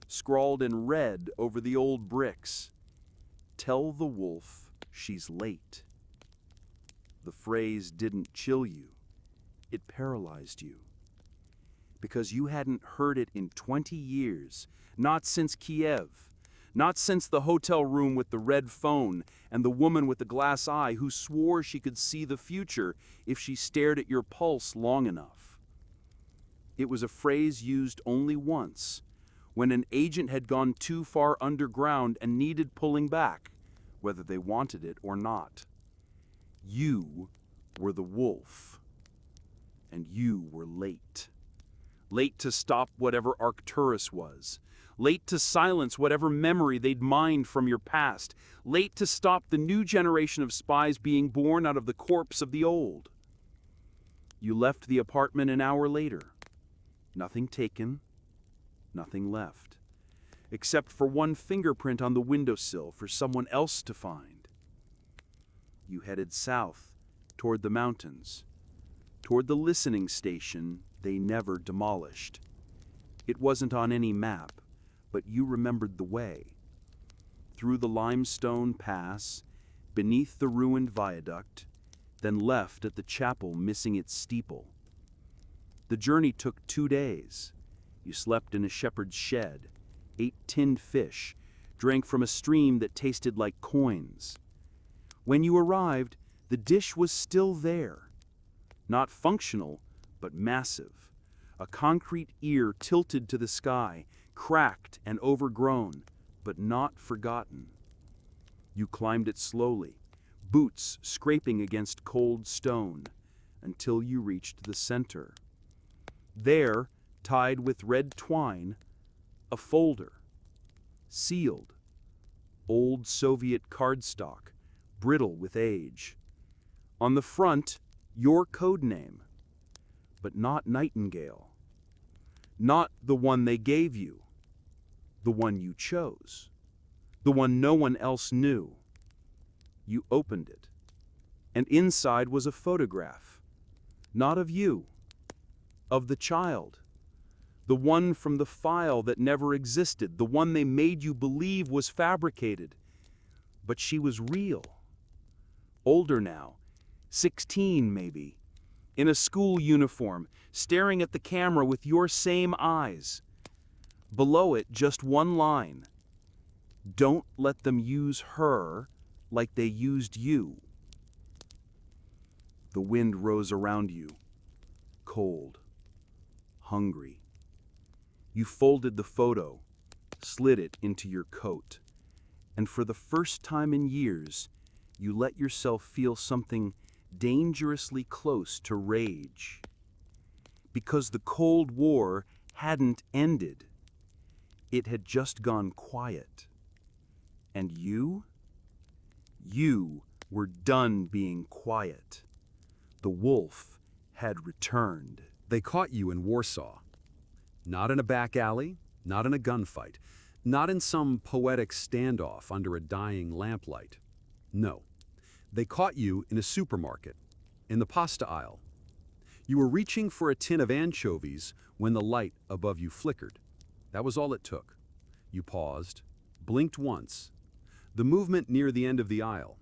scrawled in red over the old bricks, "Tell the wolf she's late." The phrase didn't chill you, it paralyzed you. Because you hadn't heard it in 20 years, not since Kiev, not since the hotel room with the red phone and the woman with the glass eye who swore she could see the future if she stared at your pulse long enough. It was a phrase used only once, when an agent had gone too far underground and needed pulling back, whether they wanted it or not. You were the wolf, and you were late. Late to stop whatever Arcturus was. Late to silence whatever memory they'd mined from your past. Late to stop the new generation of spies being born out of the corpse of the old. You left the apartment an hour later. Nothing taken, nothing left, except for one fingerprint on the windowsill for someone else to find. You headed south, toward the mountains, toward the listening station they never demolished. It wasn't on any map, but you remembered the way. Through the limestone pass, beneath the ruined viaduct, then left at the chapel missing its steeple. The journey took 2 days. You slept in a shepherd's shed, ate tinned fish, drank from a stream that tasted like coins. When you arrived, the dish was still there. Not functional, but massive. A concrete ear tilted to the sky, cracked and overgrown, but not forgotten. You climbed it slowly, boots scraping against cold stone, until you reached the center. There, tied with red twine, a folder, sealed, old Soviet cardstock, brittle with age. On the front, your code name, but not Nightingale. Not the one they gave you, the one you chose, the one no one else knew. You opened it, and inside was a photograph, not of you, of the child, the one from the file that never existed, the one they made you believe was fabricated. But she was real. Older now, 16 maybe, in a school uniform, staring at the camera with your same eyes. Below it, just one line. Don't let them use her like they used you. The wind rose around you, cold, hungry. You folded the photo, slid it into your coat, and for the first time in years, you let yourself feel something dangerously close to rage. Because the Cold War hadn't ended. It had just gone quiet. And you? You were done being quiet. The wolf had returned. They caught you in Warsaw. Not in a back alley, not in a gunfight, not in some poetic standoff under a dying lamplight. No, they caught you in a supermarket, in the pasta aisle. You were reaching for a tin of anchovies when the light above you flickered. That was all it took. You paused, blinked once. The movement near the end of the aisle,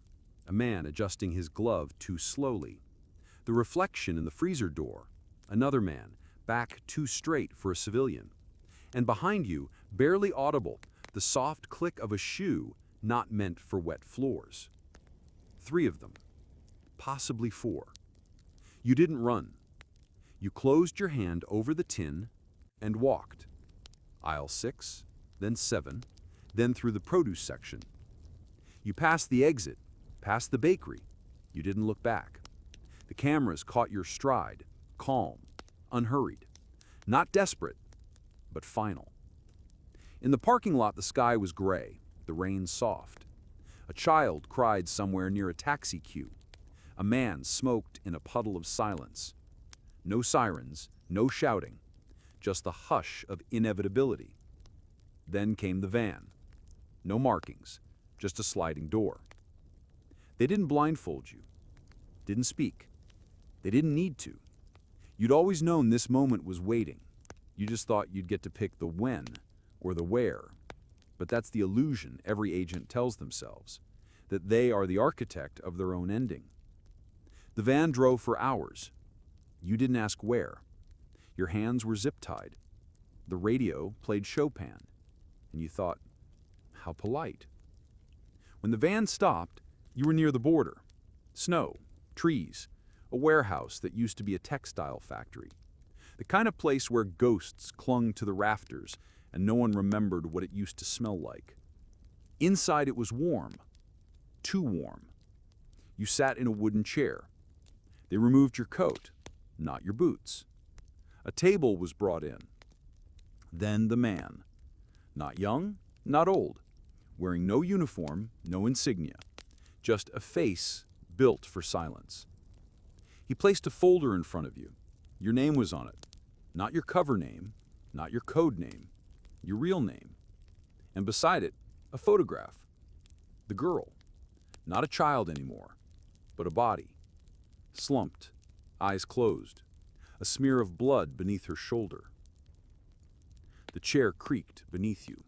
a man adjusting his glove too slowly. The reflection in the freezer door, another man, back too straight for a civilian. And behind you, barely audible, the soft click of a shoe not meant for wet floors. 3 of them, possibly 4. You didn't run. You closed your hand over the tin and walked. Aisle 6, then 7, then through the produce section. You passed the exit, past the bakery. You didn't look back. The cameras caught your stride, calm, unhurried. Not desperate, but final. In the parking lot, the sky was gray, the rain soft. A child cried somewhere near a taxi queue. A man smoked in a puddle of silence. No sirens, no shouting, just the hush of inevitability. Then came the van. No markings, just a sliding door. They didn't blindfold you, didn't speak. They didn't need to. You'd always known this moment was waiting. You just thought you'd get to pick the when or the where. But that's the illusion every agent tells themselves, that they are the architect of their own ending. The van drove for hours. You didn't ask where. Your hands were zip-tied. The radio played Chopin, and you thought, how polite. When the van stopped, you were near the border. Snow, trees, a warehouse that used to be a textile factory. The kind of place where ghosts clung to the rafters and no one remembered what it used to smell like. Inside it was warm, too warm. You sat in a wooden chair. They removed your coat, not your boots. A table was brought in. Then the man, not young, not old, wearing no uniform, no insignia, just a face built for silence. He placed a folder in front of you. Your name was on it, not your cover name, not your code name, your real name. And beside it, a photograph. The girl, not a child anymore, but a body, slumped, eyes closed, a smear of blood beneath her shoulder. The chair creaked beneath you,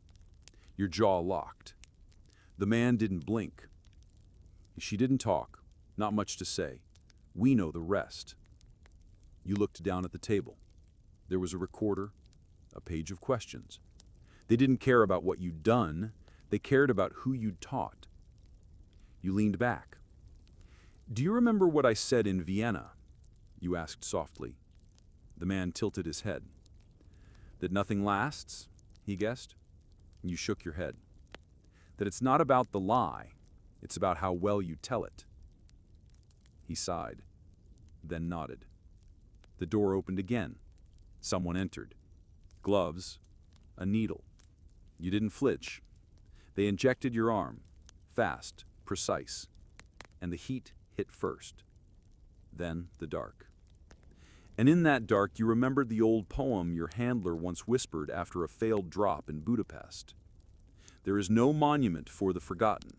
your jaw locked. The man didn't blink. She didn't talk, not much to say. We know the rest. You looked down at the table. There was a recorder, a page of questions. They didn't care about what you'd done, they cared about who you'd taught. You leaned back. Do you remember what I said in Vienna? You asked softly. The man tilted his head. That nothing lasts, he guessed. You shook your head. That it's not about the lie, it's about how well you tell it. He sighed, then nodded. The door opened again. Someone entered. Gloves, a needle. You didn't flinch. They injected your arm, fast, precise, and the heat hit first. Then the dark. And in that dark, you remembered the old poem your handler once whispered after a failed drop in Budapest. There is no monument for the forgotten,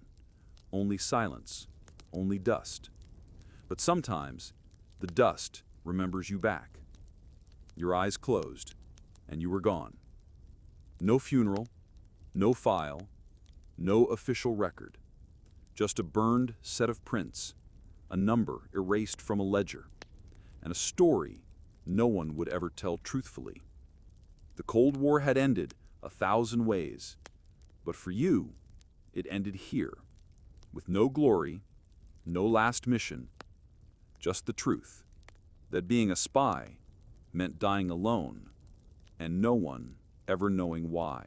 only silence, only dust. But sometimes, the dust remembers you back. Your eyes closed, and you were gone. No funeral, no file, no official record. Just a burned set of prints, a number erased from a ledger, and a story no one would ever tell truthfully. The Cold War had ended 1,000 ways, but for you, it ended here, with no glory, no last mission, just the truth, that being a spy meant dying alone, and no one ever knowing why.